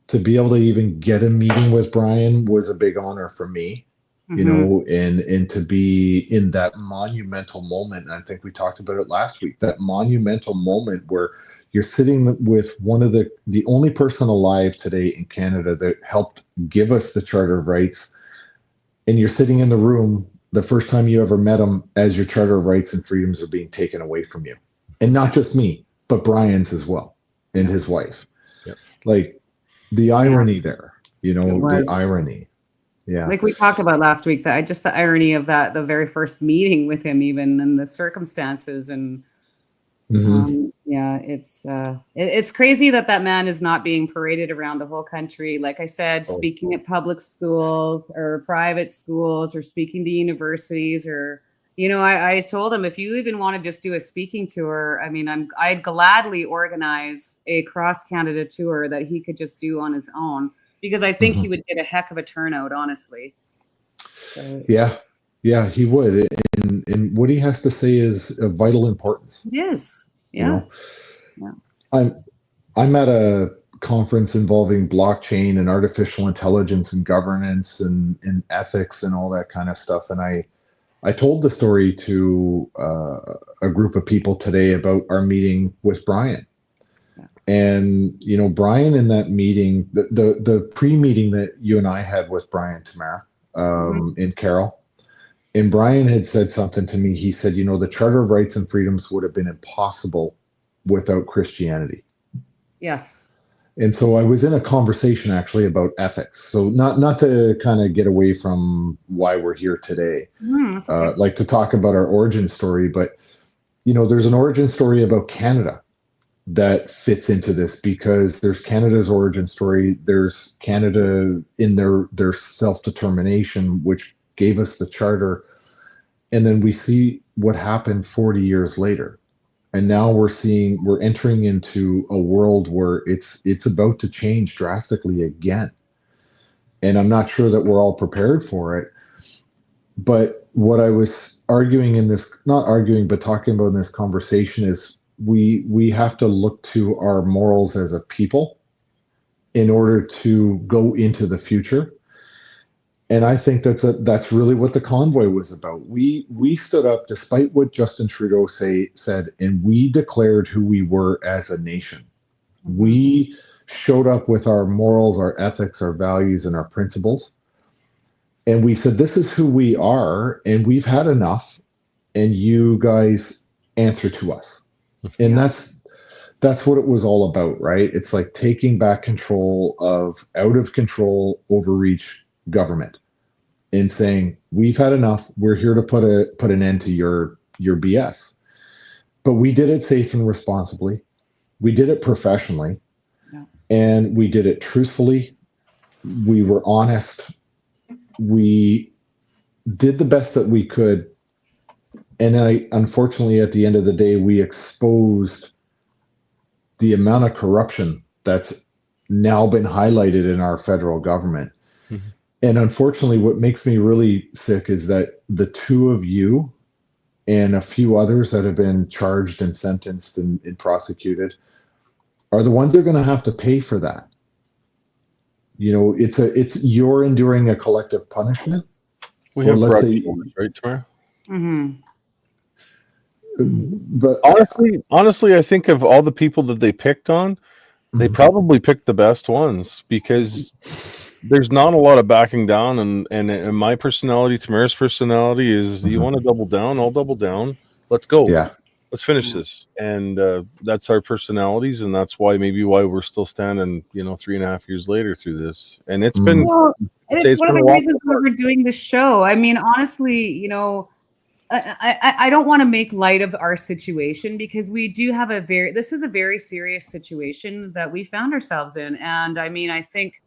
S3: to be able to even get a meeting with Brian was a big honor for me, and to be in that monumental moment. And I think we talked about it last week, that monumental moment where you're sitting with one of the only person alive today in Canada that helped give us the Charter of Rights. And you're sitting in the room the first time you ever met him as your Charter of Rights and freedoms are being taken away from you. And not just me, but Brian's as well, and his wife.
S1: Yep.
S3: Like, the irony there, the irony. Yeah.
S2: Like we talked about last week, that just the irony of that, the very first meeting with him, even, and the circumstances, and it's crazy that man is not being paraded around the whole country. Like I said, speaking at public schools or private schools, or speaking to universities, or I told him, if you even want to just do a speaking tour, I mean, I'd gladly organize a cross Canada tour that he could just do on his own, because I think he would get a heck of a turnout, honestly. So,
S3: yeah, he would. And what he has to say is of vital importance.
S2: Yes. Yeah.
S3: I'm at a conference involving blockchain and artificial intelligence and governance and ethics and all that kind of stuff. And I told the story to a group of people today about our meeting with Brian. And, Brian, in that meeting, the pre-meeting that you and I had with Brian Tamara in Carroll, and Brian had said something to me. He said, the Charter of Rights and Freedoms would have been impossible without Christianity.
S2: Yes.
S3: And so I was in a conversation actually about ethics. So not to kind of get away from why we're here today,
S2: okay.
S3: Like to talk about our origin story, but there's an origin story about Canada that fits into this, because there's Canada's origin story. There's Canada in their self-determination, which gave us the charter. And then we see what happened 40 years later. And now we're entering into a world where it's about to change drastically again. And I'm not sure that we're all prepared for it. But what I was talking about in this conversation is we have to look to our morals as a people in order to go into the future. And I think that's really what the convoy was about. We stood up despite what Justin Trudeau said, and we declared who we were as a nation. We showed up with our morals, our ethics, our values, and our principles. And we said, this is who we are, and we've had enough, and you guys answer to us. And that's what it was all about, right? It's like taking back control of out of control, overreach government, and saying, we've had enough. We're here to put an end to your BS. But we did it safe and responsibly. We did it professionally, and we did it truthfully. We were honest. We did the best that we could. And unfortunately, at the end of the day, we exposed the amount of corruption that's now been highlighted in our federal government. Mm-hmm. And unfortunately, what makes me really sick is that the two of you and a few others that have been charged and sentenced and prosecuted are the ones that are going to have to pay for that. You're enduring a collective punishment.
S1: We have broad shoulders, right, Tamara?
S2: Mm-hmm.
S3: But
S1: honestly, I think of all the people that they picked on, they probably picked the best ones, because there's not a lot of backing down. And my personality, Tamara's personality is, you want to double down, I'll double down. Let's go.
S3: Yeah.
S1: Let's finish this. And that's our personalities. And that's why we're still standing, 3.5 years later through this. And it's been,
S2: it's one of the reasons why we're doing this show. I mean, honestly, I don't want to make light of our situation because we do have this is a very serious situation that we found ourselves in. And I mean, I think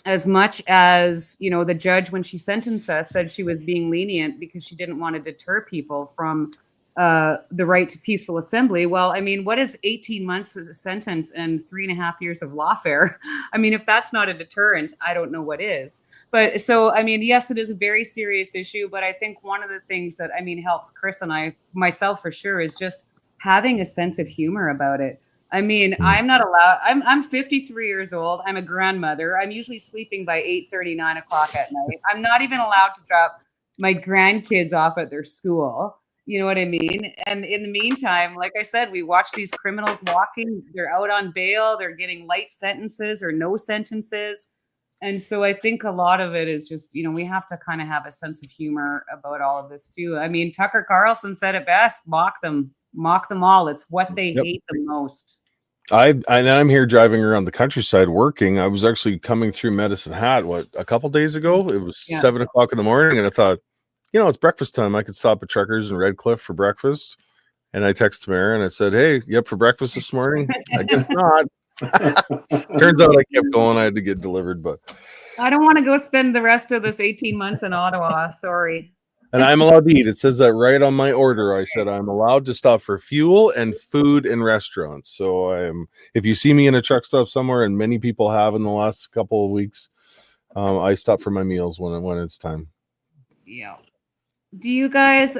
S2: as much as, the judge, when she sentenced us, said she was being lenient because she didn't want to deter people from the right to peaceful assembly. Well, I mean, what is 18 months as a sentence and 3.5 years of lawfare? I mean, if that's not a deterrent, I don't know what is. But so, I mean, yes, it is a very serious issue, but I think one of the things that, helps Chris and myself for sure, is just having a sense of humor about it. I mean, I'm not allowed. I'm 53 years old. I'm a grandmother. I'm usually sleeping by 8:30, 9 o'clock at night. I'm not even allowed to drop my grandkids off at their school. You know what I mean? And in the meantime, like I said, we watch these criminals walking. They're out on bail. They're getting light sentences or no sentences. And so I think a lot of it is just, we have to kind of have a sense of humor about all of this too. I mean, Tucker Carlson said it best: mock them all. It's what they hate the most.
S1: I'm here driving around the countryside working. I was actually coming through Medicine Hat, a couple days ago. It was 7 o'clock in the morning, and I thought, it's breakfast time. I could stop at Truckers in Redcliffe for breakfast. And I texted Tamara and I said, hey, you up for breakfast this morning? I guess not. Turns out I kept going. I had to get delivered, but
S2: I don't want to go spend the rest of this 18 months in Ottawa. Sorry.
S1: And I'm allowed to eat. It says that right on my order. I said I'm allowed to stop for fuel and food in restaurants. So if you see me in a truck stop somewhere, and many people have in the last couple of weeks, I stop for my meals when it's time.
S2: Yeah. Do you guys,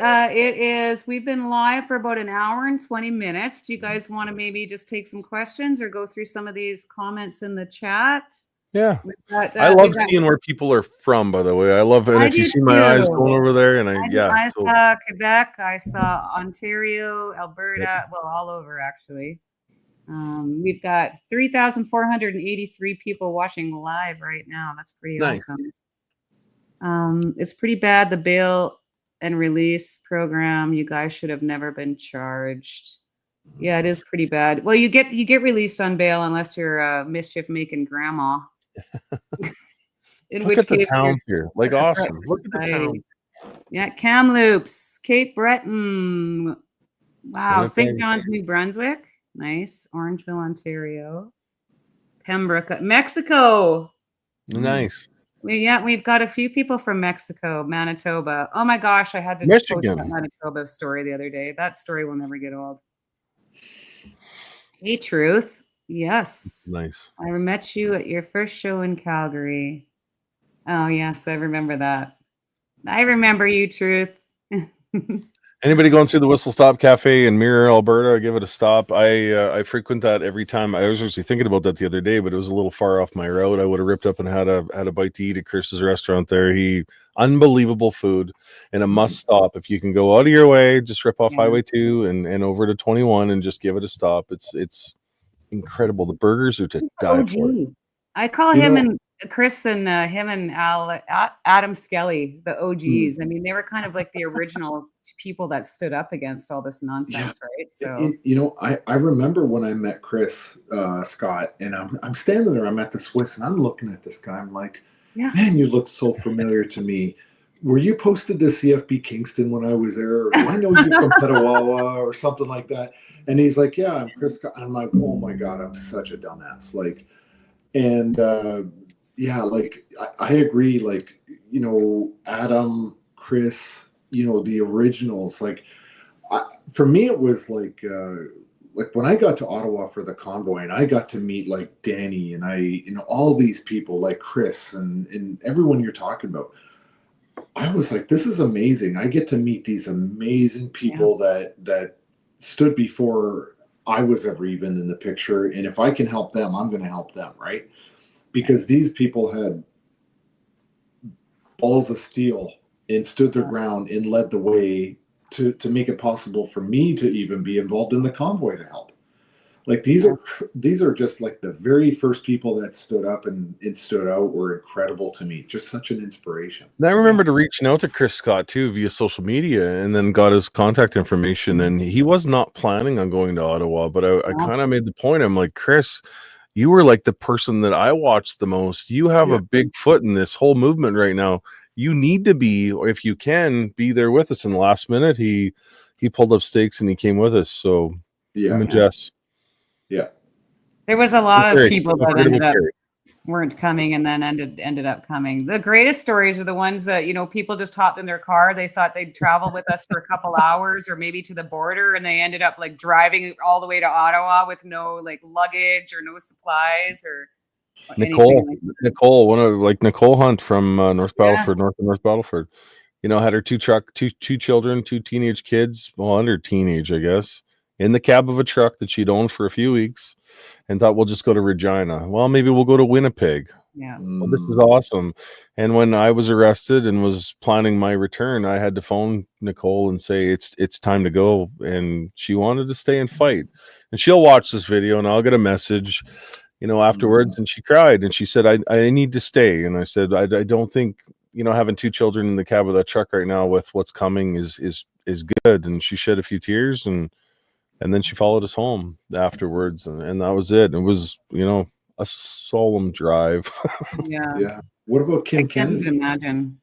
S2: we've been live for about an hour and 20 minutes. Do you guys want to maybe just take some questions or go through some of these comments in the chat?
S1: Yeah. I love seeing where people are from, by the way. I love it. And if you see my eyes going over there, and
S2: I saw Quebec, I saw Ontario, Alberta, well, all over actually. We've got 3,483 people watching live right now. That's pretty awesome. It's pretty bad, the bail and release program. You guys should have never been charged. Yeah, it is pretty bad. Well, you get released on bail unless you're a mischief making grandma.
S1: In Look which at case, the town here, like awesome. Look at the town.
S2: Yeah, Kamloops, Cape Breton. Wow, St. John's, New Brunswick. Nice. Orangeville, Ontario. Pembroke, Mexico.
S1: Nice.
S2: We've got a few people from Mexico, Manitoba. Oh my gosh, I had to post that Manitoba story the other day. That story will never get old. Hey, Truth. Yes.
S1: Nice.
S2: I met you at your first show in Calgary. Oh, yes, I remember that. I remember you, Truth.
S1: Anybody going through the Whistle Stop Cafe in Mirror, Alberta, give it a stop. I frequent that every time. I was actually thinking about that the other day, but it was a little far off my route. I would have ripped up and had a bite to eat at Chris's restaurant there. Unbelievable food and a must stop. If you can go out of your way, just rip off Highway 2 and over to 21 and just give it a stop. It's incredible. The burgers are to die for.
S2: I call him and Chris and him and Adam Skelly the OGs. I mean, they were kind of like the original people that stood up against all this nonsense, right? So
S3: I remember when I met Chris Scott, and I'm standing there. I'm at the Swiss, and I'm looking at this guy. I'm like, man, you look so familiar to me. Were you posted to CFB Kingston when I was there? Or do I know you from Petawawa or something like that? And he's like, yeah, I'm Chris Scott. I'm like, oh my God, I'm such a dumbass. Like, and like I agree. Like, Adam, Chris, the originals. Like, for me, it was like when I got to Ottawa for the convoy, and I got to meet like Danny and all these people like Chris and everyone you're talking about. I was like, this is amazing. I get to meet these amazing people that stood before I was ever even in the picture. And if I can help them, I'm going to help them, right? Because these people had balls of steel and stood their ground and led the way to make it possible for me to even be involved in the convoy to help. Like these are just like the very first people that stood up and stood out were incredible to me. Just such an inspiration.
S1: And I remember reaching out to Chris Scott too via social media, and then got his contact information. And he was not planning on going to Ottawa, but I kind of made the point. I'm like, Chris, you were like the person that I watched the most. You have a big foot in this whole movement right now. you need to be, or if you can, be there with us. In the last minute, he pulled up stakes and he came with us. So
S3: Yeah.
S1: him and Jess.
S3: Yeah.
S2: There was a lot of people that
S1: Unforgettable
S2: ended up
S1: Carrie.
S2: weren't coming and then ended up coming. The greatest stories are the ones that, you know, people just hopped in their car. They thought they'd travel with us for a couple hours or maybe to the border, and they ended up like driving all the way to Ottawa with no like luggage or no supplies or anything like that.
S1: Nicole, one of like Nicole Hunt from North Battleford,
S2: Yes.
S1: North Battleford. You know, had her two children, two teenage kids, well, under teenage, I guess, in the cab of a truck that she'd owned for a few weeks, and thought we'll just go to Regina. Well, maybe we'll go to Winnipeg.
S2: Yeah.
S1: Well, this is awesome. And when I was arrested and was planning my return, I had to phone Nicole and say it's time to go. And she wanted to stay and fight. And she'll watch this video, and I'll get a message, you know, afterwards. And she cried and she said, I need to stay. And I said, I don't think, you know, having two children in the cab of that truck right now with what's coming is good. And she shed a few tears, and then she followed us home afterwards, and that was it. It was, you know, a solemn drive.
S2: Yeah.
S3: Yeah. What about Kim
S2: I can't
S3: Kennedy?
S2: even imagine.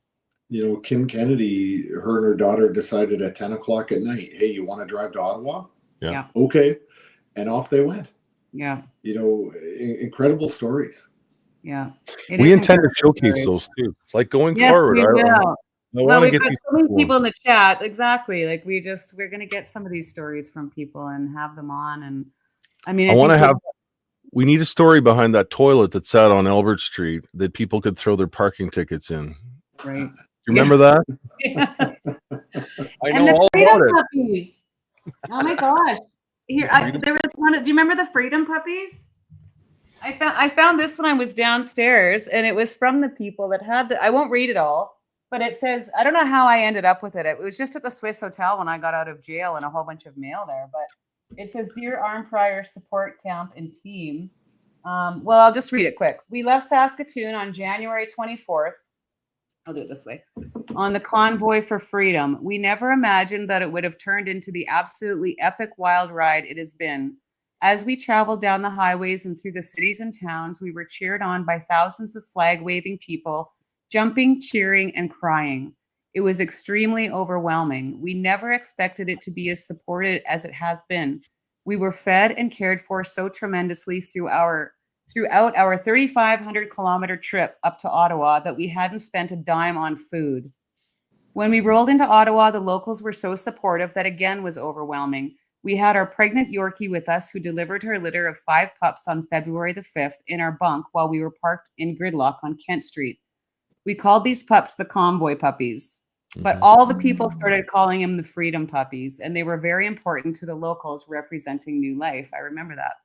S3: You know, Kim Kennedy, her and her daughter decided at 10 o'clock at night, hey, you want to drive to Ottawa?
S2: Yeah.
S3: Okay. And off they went.
S2: Yeah.
S3: You know, incredible stories.
S2: Yeah.
S1: We intend to showcase those too, like going forward.
S2: We will.
S1: I
S2: Well,
S1: want to
S2: we've
S1: get
S2: got
S1: these
S2: so many people in the chat. Exactly. Like we're going to get some of these stories from people and have them on. And I mean,
S1: I want to have. We need a story behind that toilet that sat on Albert Street that people could throw their parking tickets in.
S2: Right.
S1: You remember that?
S2: Yes.
S1: I know all about it.
S2: Puppies. Oh my gosh! Here, there was one. Do you remember the Freedom Puppies? I found this when I was downstairs, and it was from the people that had the. I won't read it all, but it says, I don't know how I ended up with it. It was just at the Swiss Hotel when I got out of jail, and a whole bunch of mail there. But it says, "Dear Armed Prior Support Camp and Team." Well, I'll just read it quick. We left Saskatoon on January 24th. I'll do it this way. On the convoy for freedom. We never imagined that it would have turned into the absolutely epic wild ride it has been. As we traveled down the highways and through the cities and towns, we were cheered on by thousands of flag-waving people, jumping, cheering, and crying. It was extremely overwhelming. We never expected it to be as supported as it has been. We were fed and cared for so tremendously throughout our 3,500-kilometer trip up to Ottawa that we hadn't spent a dime on food. When we rolled into Ottawa, the locals were so supportive that again was overwhelming. We had our pregnant Yorkie with us who delivered her litter of 5 pups on February the 5th in our bunk while we were parked in gridlock on Kent Street. We called these pups the convoy puppies, but all the people started calling them the freedom puppies, and they were very important to the locals representing new life. I remember that.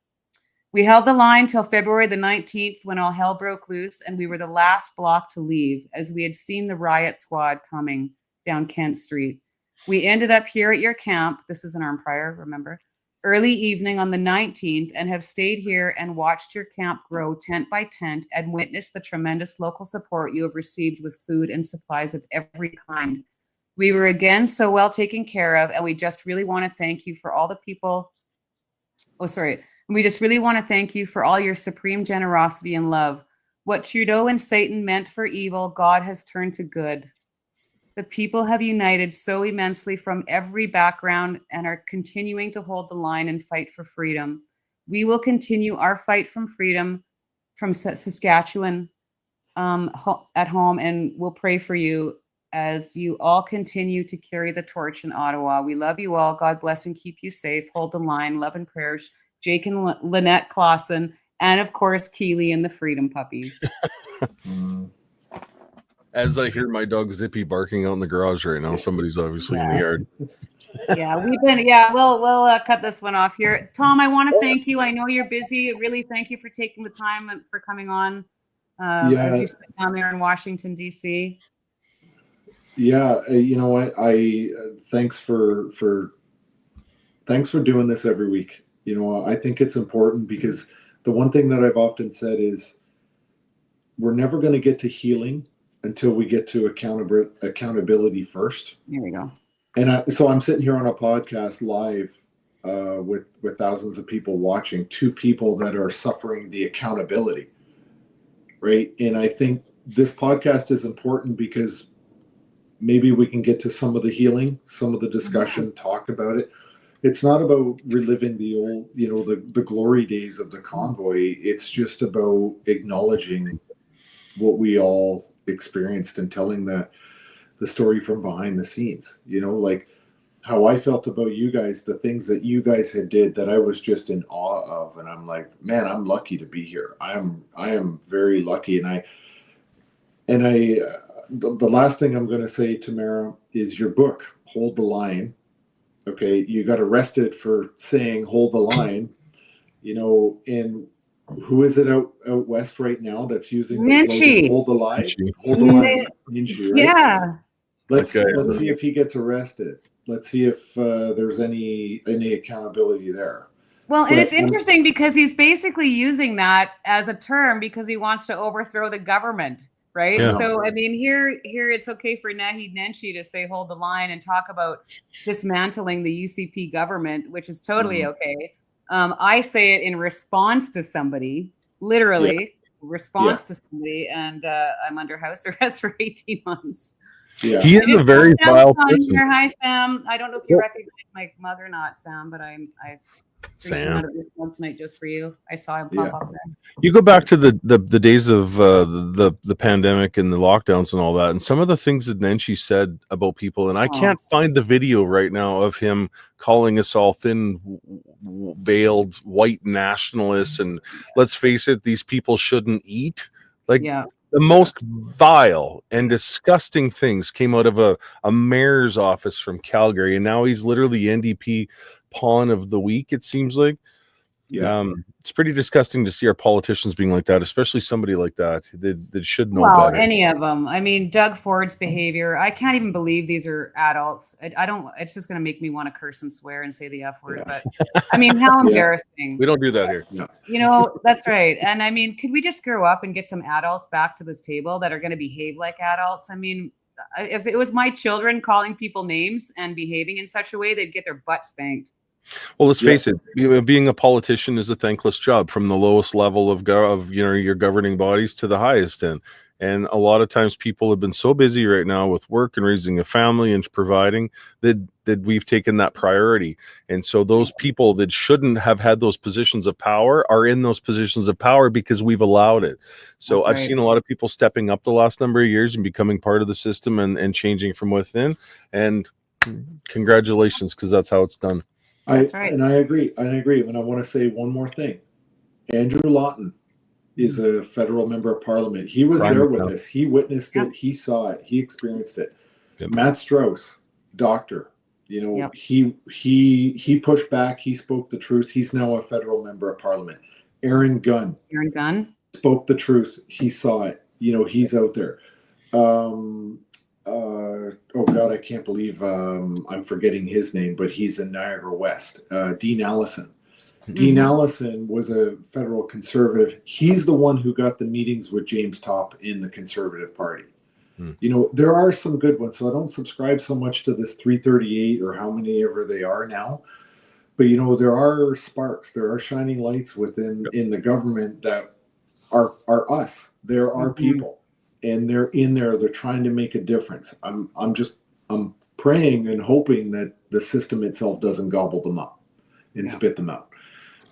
S2: We held the line till February the 19th when all hell broke loose, and we were the last block to leave as we had seen the riot squad coming down Kent Street. We ended up here at your camp. This is an Armed Prior, remember? Early evening on the 19th, and have stayed here and watched your camp grow tent by tent and witnessed the tremendous local support you have received with food and supplies of every kind. We were again so well taken care of, and we just really want to thank you for all the people. We just really want to thank you for all your supreme generosity and love. What Trudeau and Satan meant for evil, God has turned to good. The people have united so immensely from every background and are continuing to hold the line and fight for freedom. We will continue our fight from freedom from Saskatchewan at home, and we'll pray for you as you all continue to carry the torch in Ottawa. We love you all. God bless and keep you safe. Hold the line. Love and prayers. Jake and Lynette Clausen, and of course, Keely and the Freedom Puppies.
S1: As I hear my dog Zippy barking out in the garage right now, somebody's obviously in the yard.
S2: We'll cut this one off here. Tom, I want to thank you. I know you're busy. Really thank you for taking the time and for coming on as you sit down there in Washington, D.C.
S3: Yeah, you know what? Thanks for doing this every week. You know, I think it's important because the one thing that I've often said is we're never going to get to healing until we get to accountability first.
S2: Here we go.
S3: And so I'm sitting here on a podcast live with thousands of people watching, 2 people that are suffering the accountability, right? And I think this podcast is important because maybe we can get to some of the healing, some of the discussion, talk about it. It's not about reliving the old, the glory days of the convoy. It's just about acknowledging what we all experienced and telling the story from behind the scenes, like how I felt about you guys, the things that you guys had did that I was just in awe of. And I'm like, man, I'm lucky to be here. I am very lucky. The last thing I'm going to say, Tamara, is your book, Hold the Line. Okay. You got arrested for saying hold the line, and who is it out west right now that's using the slogan, hold the line? Hold the line. Minchie, right?
S2: Yeah.
S3: Let's see if he gets arrested. Let's see if there's any accountability there.
S2: Well, and it's interesting because he's basically using that as a term because he wants to overthrow the government, right? Yeah. So, I mean, here it's okay for Naheed Nenshi to say hold the line and talk about dismantling the UCP government, which is totally okay. I say it in response to somebody, literally response to somebody, and I'm under house arrest for 18 months.
S1: Yeah. He is a very vile person.
S2: Here. Hi, Sam. I don't know if you recognize my mug or not, Sam, but I
S1: Sam
S2: out of this one tonight just for you. I saw him pop up there.
S1: You go back to the days of the pandemic and the lockdowns and all that, and some of the things that Nenshi said about people, and I can't find the video right now of him calling us all thin veiled white nationalists, and let's face it, these people shouldn't eat. The most vile and disgusting things came out of a mayor's office from Calgary, and now he's literally NDP pawn of the week, it seems like. It's pretty disgusting to see our politicians being like that, especially somebody like that. They should know better.
S2: Any of them. I mean, Doug Ford's behavior, I can't even believe these are adults. I don't, it's just going to make me want to curse and swear and say the F word, but I mean, how embarrassing.
S1: We don't do that here.
S2: No. That's right. And I mean, could we just grow up and get some adults back to this table that are going to behave like adults? I mean, if it was my children calling people names and behaving in such a way, they'd get their butt spanked.
S1: Well, let's face it, being a politician is a thankless job, from the lowest level of your governing bodies to the highest end. And a lot of times people have been so busy right now with work and raising a family and providing that we've taken that priority. And so those people that shouldn't have had those positions of power are in those positions of power because we've allowed it. So I've seen a lot of people stepping up the last number of years and becoming part of the system and changing from within. And congratulations, because that's how it's done.
S3: And I agree. And I want to say one more thing. Andrew Lawton is a federal member of parliament. He was there with us. He witnessed it. He saw it. He experienced it. Matt Strauss, doctor, he pushed back. He spoke the truth. He's now a federal member of parliament. Aaron Gunn spoke the truth. He saw it. He's out there. Oh God, I can't believe I'm forgetting his name, but he's in Niagara West. Dean Allison. Dean Allison was a federal conservative. He's the one who got the meetings with James Topp in the Conservative Party. There are some good ones, so I don't subscribe so much to this 338 or how many ever they are now. But there are sparks, there are shining lights within in the government that are us. There are people. And they're in there, they're trying to make a difference. I'm praying and hoping that the system itself doesn't gobble them up and spit them out.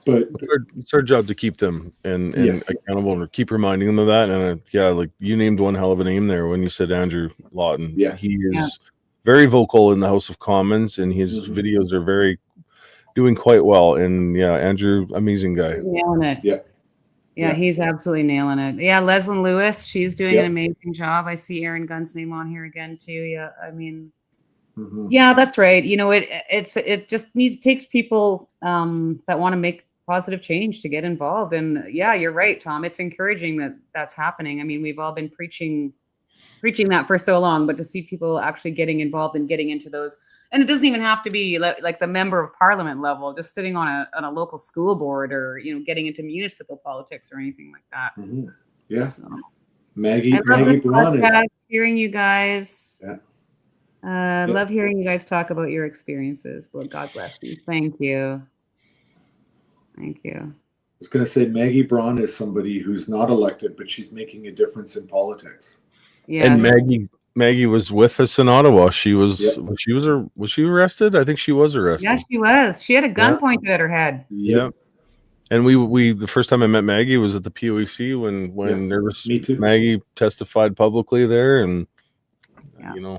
S3: But
S1: it's our job to keep them and accountable and keep reminding them of that. And like you named one hell of a name there when you said Andrew Lawton. He is very vocal in the House of Commons, and his videos are doing quite well. And Andrew, amazing guy.
S2: Nailing it. Yeah, he's absolutely nailing it. Yeah, Leslyn Lewis, she's doing an amazing job. I see Aaron Gunn's name on here again too. Yeah, I mean, that's right. It just takes people that want to make positive change to get involved. And you're right, Tom. It's encouraging that that's happening. I mean, we've all been preaching that for so long, but to see people actually getting involved and getting into those, and it doesn't even have to be like the member of parliament level, just sitting on a local school board or getting into municipal politics or anything like that. So,
S3: Maggie Braun is
S2: hearing you guys. Love hearing you guys talk about your experiences. Well, God bless you. Thank you. I
S3: was going to say Maggie Braun is somebody who's not elected, but she's making a difference in politics.
S1: Yes. And Maggie was with us in Ottawa. She was
S3: Yep.
S1: was she arrested? I think she was arrested.
S2: Yes, she was. She had a gun
S1: Yeah.
S2: pointed at her head.
S1: Yeah. And we the first time I met Maggie was at the POEC when Nervous
S3: Me too.
S1: Maggie testified publicly there, and
S2: Yeah.
S1: you know,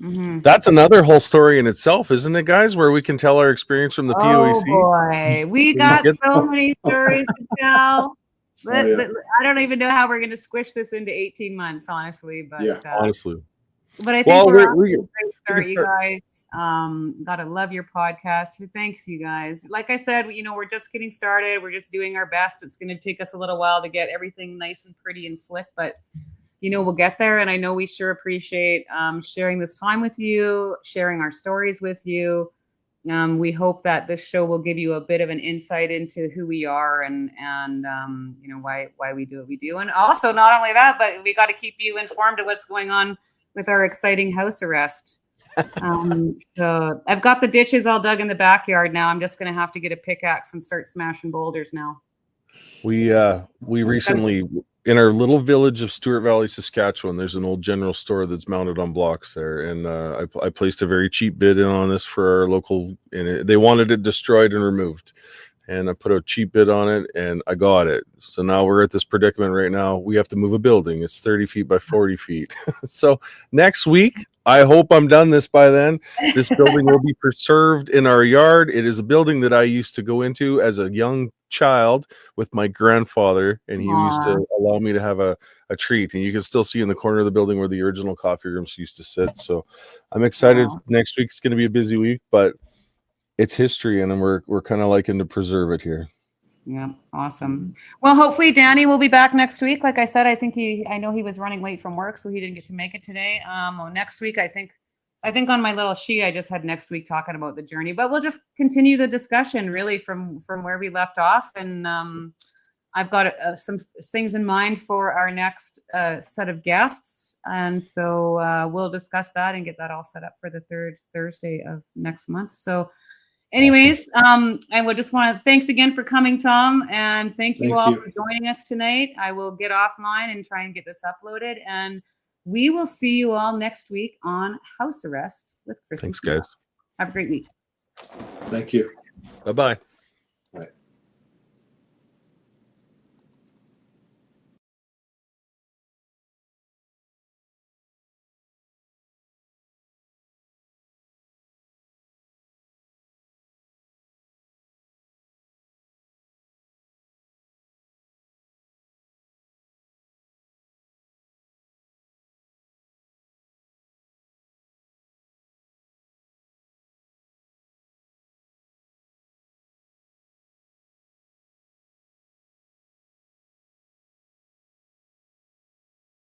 S2: Mhm.
S1: that's another whole story in itself, isn't it, guys? Where we can tell our experience from the
S2: Oh
S1: POEC.
S2: boy, we got
S1: get-
S2: so many stories to tell. But,
S3: yeah.
S2: but I don't even know how we're going to squish this into 18 months, honestly. But
S3: Yeah.
S1: Honestly,
S2: but I think
S1: Well,
S2: we're off
S1: we-
S2: to a great start, you guys. Gotta love your podcast. Thanks, you guys. Like I said, we're just getting started. We're just doing our best. It's going to take us a little while to get everything nice and pretty and slick, but we'll get there. And I know we sure appreciate sharing this time with you, sharing our stories with you. We hope that this show will give you a bit of an insight into who we are and why we do what we do. And also, not only that, but we got to keep you informed of what's going on with our exciting house arrest. So I've got the ditches all dug in the backyard now. I'm just going to have to get a pickaxe and start smashing boulders now.
S1: we recently, in our little village of Stewart Valley, Saskatchewan, there's an old general store that's mounted on blocks there, and I placed a very cheap bid in on this for our local, and they wanted it destroyed and removed, and I put a cheap bid on it, and I got it. So now we're at this predicament right now. We have to move a building. It's 30 feet by 40 feet. So next week, I hope I'm done this by then. This building will be preserved in our yard. It is a building that I used to go into as a young child with my grandfather, and he used to allow me to have a treat. And you can still see in the corner of the building where the original coffee rooms used to sit. So I'm excited.
S2: Wow.
S1: Next week's going to be a busy week, but it's history, and we're kind of liking to preserve it here.
S2: Yeah, awesome. Well, hopefully Danny will be back next week. Like I said, I know he was running late from work, so he didn't get to make it today. Next week, I think on my little sheet, I just had next week talking about the journey, but we'll just continue the discussion really from where we left off. And I've got some things in mind for our next set of guests. And so we'll discuss that and get that all set up for the third Thursday of next month. So anyways, and we just want to thanks again for coming, Tom, and thank you all for joining us tonight. I will get offline and try and get this uploaded, and we will see you all next week on House Arrest with Chris.
S1: Thanks, guys.
S2: Have a great week.
S3: Thank you.
S1: Bye-bye.